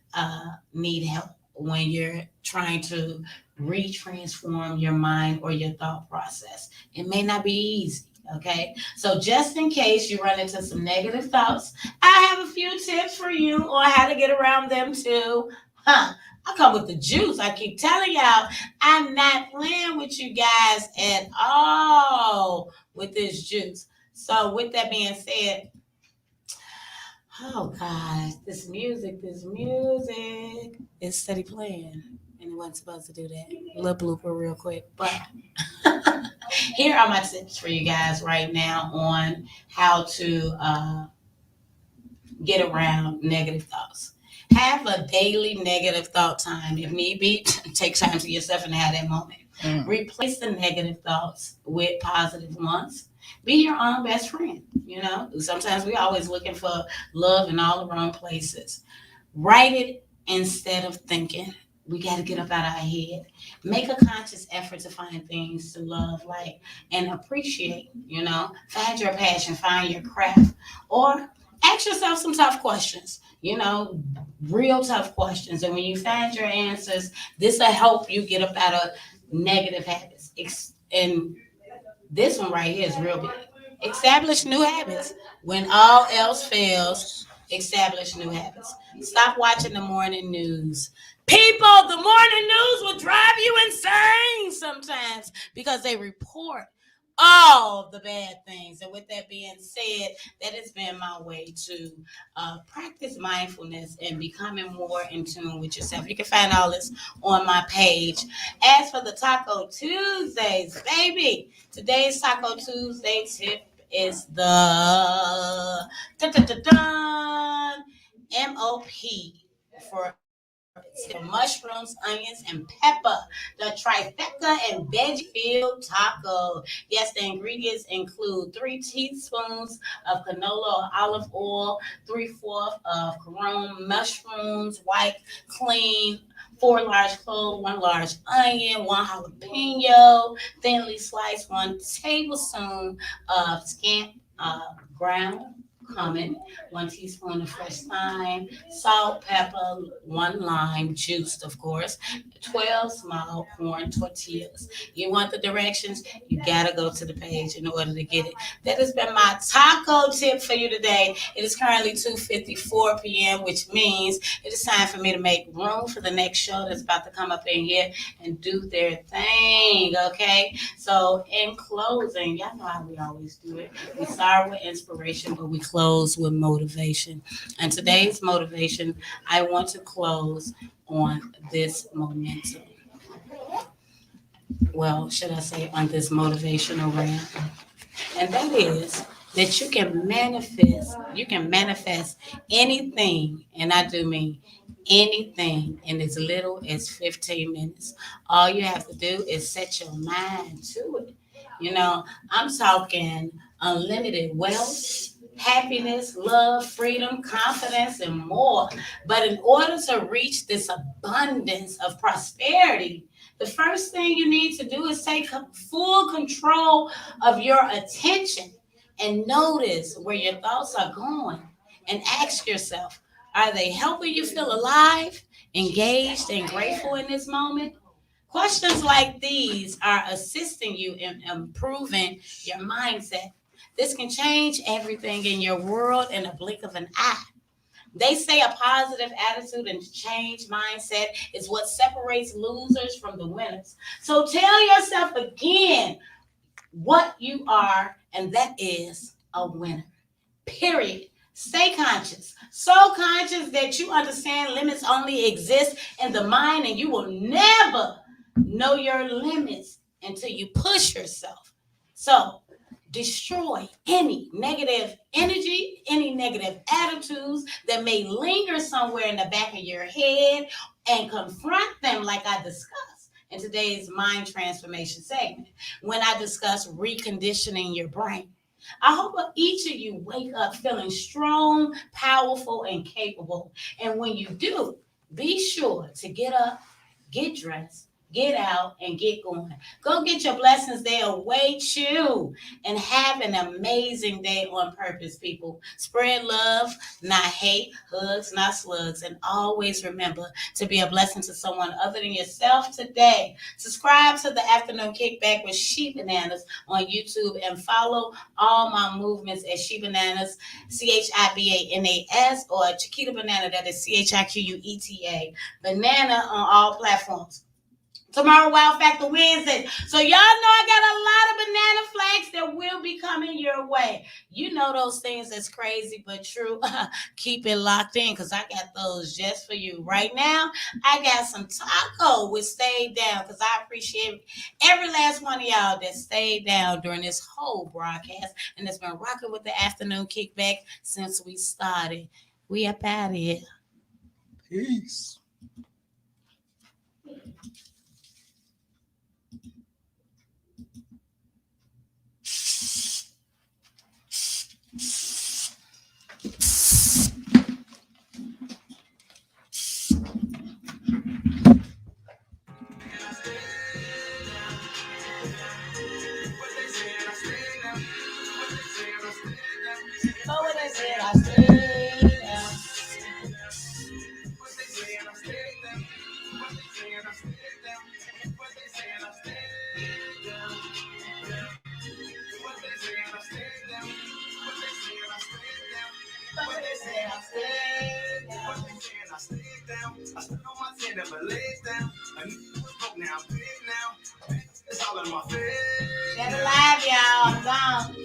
need help when you're trying to retransform your mind or your thought process. It may not be easy. Okay, so just in case you run into some negative thoughts, I have a few tips for you on how to get around them too. Huh? I come with the juice. I keep telling y'all, I'm not playing with you guys at all with this juice. So, with that being said, oh gosh, this music is steady playing. And it wasn't supposed to do that. Little blooper real quick. But here are my tips for you guys right now on how to get around negative thoughts. Have a daily negative thought time. If need be, take time to yourself and have that moment. Replace the negative thoughts with positive ones. Be your own best friend. You know, sometimes we always looking for love in all the wrong places. Write it instead of thinking. We got to get up out of our head. Make a conscious effort to find things to love, like, and appreciate. You know, find your passion, find your craft, or ask yourself some tough questions. You know, real tough questions. And when you find your answers, this will help you get up out of negative habits. And this one right here is real big. Establish new habits. When all else fails, establish new habits. Stop watching the morning news. People, the morning news will drive you insane sometimes because they report all the bad things. And with that being said, that has been my way to practice mindfulness and becoming more in tune with yourself. You can find all this on my page. As for the Taco Tuesdays, baby, today's Taco Tuesday tip is the dun, dun, dun, dun, MOP for mushrooms, onions, and pepper. The trifecta and veggie filled taco. Yes, the ingredients include 3 teaspoons of canola or olive oil, 3/4 of chrome mushrooms, white, clean, 4 large cloves, 1 large onion, 1 jalapeno, thinly sliced, 1 tablespoon of scant ground cumin, 1 teaspoon of fresh thyme, salt, pepper, 1 lime, juiced, of course, 12 small corn tortillas. You want the directions? You gotta go to the page in order to get it. That has been my taco tip for you today. It is currently 2:54 p.m., which means it is time for me to make room for the next show that's about to come up in here and do their thing. Okay. So in closing, y'all know how we always do it. We start with inspiration, but we close with motivation. And today's motivation, I want to close on this momentum. Well, should I say on this motivational rant? And that is that you can manifest anything, and I do mean anything in as little as 15 minutes. All you have to do is set your mind to it. You know, I'm talking unlimited wealth, happiness, love, freedom, confidence, and more. But in order to reach this abundance of prosperity, the first thing you need to do is take full control of your attention and notice where your thoughts are going and ask yourself, are they helping you feel alive, engaged, and grateful in this moment? Questions like these are assisting you in improving your mindset. This can change everything in your world in a blink of an eye. They say a positive attitude and change mindset is what separates losers from the winners. So tell yourself again what you are, and that is a winner. Period. Stay conscious. So conscious that you understand limits only exist in the mind, and you will never know your limits until you push yourself. So destroy any negative energy, any negative attitudes that may linger somewhere in the back of your head, and confront them like I discussed in today's mind transformation segment when I discuss reconditioning your brain. I hope each of you wake up feeling strong, powerful, and capable. And when you do, be sure to get up, get dressed, get out, and get going. Go get your blessings. They await you. And have an amazing day on purpose, people. Spread love, not hate, hugs, not slugs. And always remember to be a blessing to someone other than yourself today. Subscribe to the Afternoon Kickback with ChiBananas on YouTube and follow all my movements at ChiBananas, ChiBananas, or Chiquita Banana, that is ChiQueta, Banana on all platforms. Tomorrow, Wow Factor Wednesday. So y'all know I got a lot of banana flags that will be coming your way. You know those things that's crazy but true. Keep it locked in because I got those just for you. Right now, I got some taco with Stay Down because I appreciate every last one of y'all that stayed down during this whole broadcast and that's been rocking with the Afternoon Kickback since we started. We up out of here. Peace. I stood on my 10, never laid down. A nigga was broke, now I'm big now. It's all in my face. Better live, y'all. I'm gone.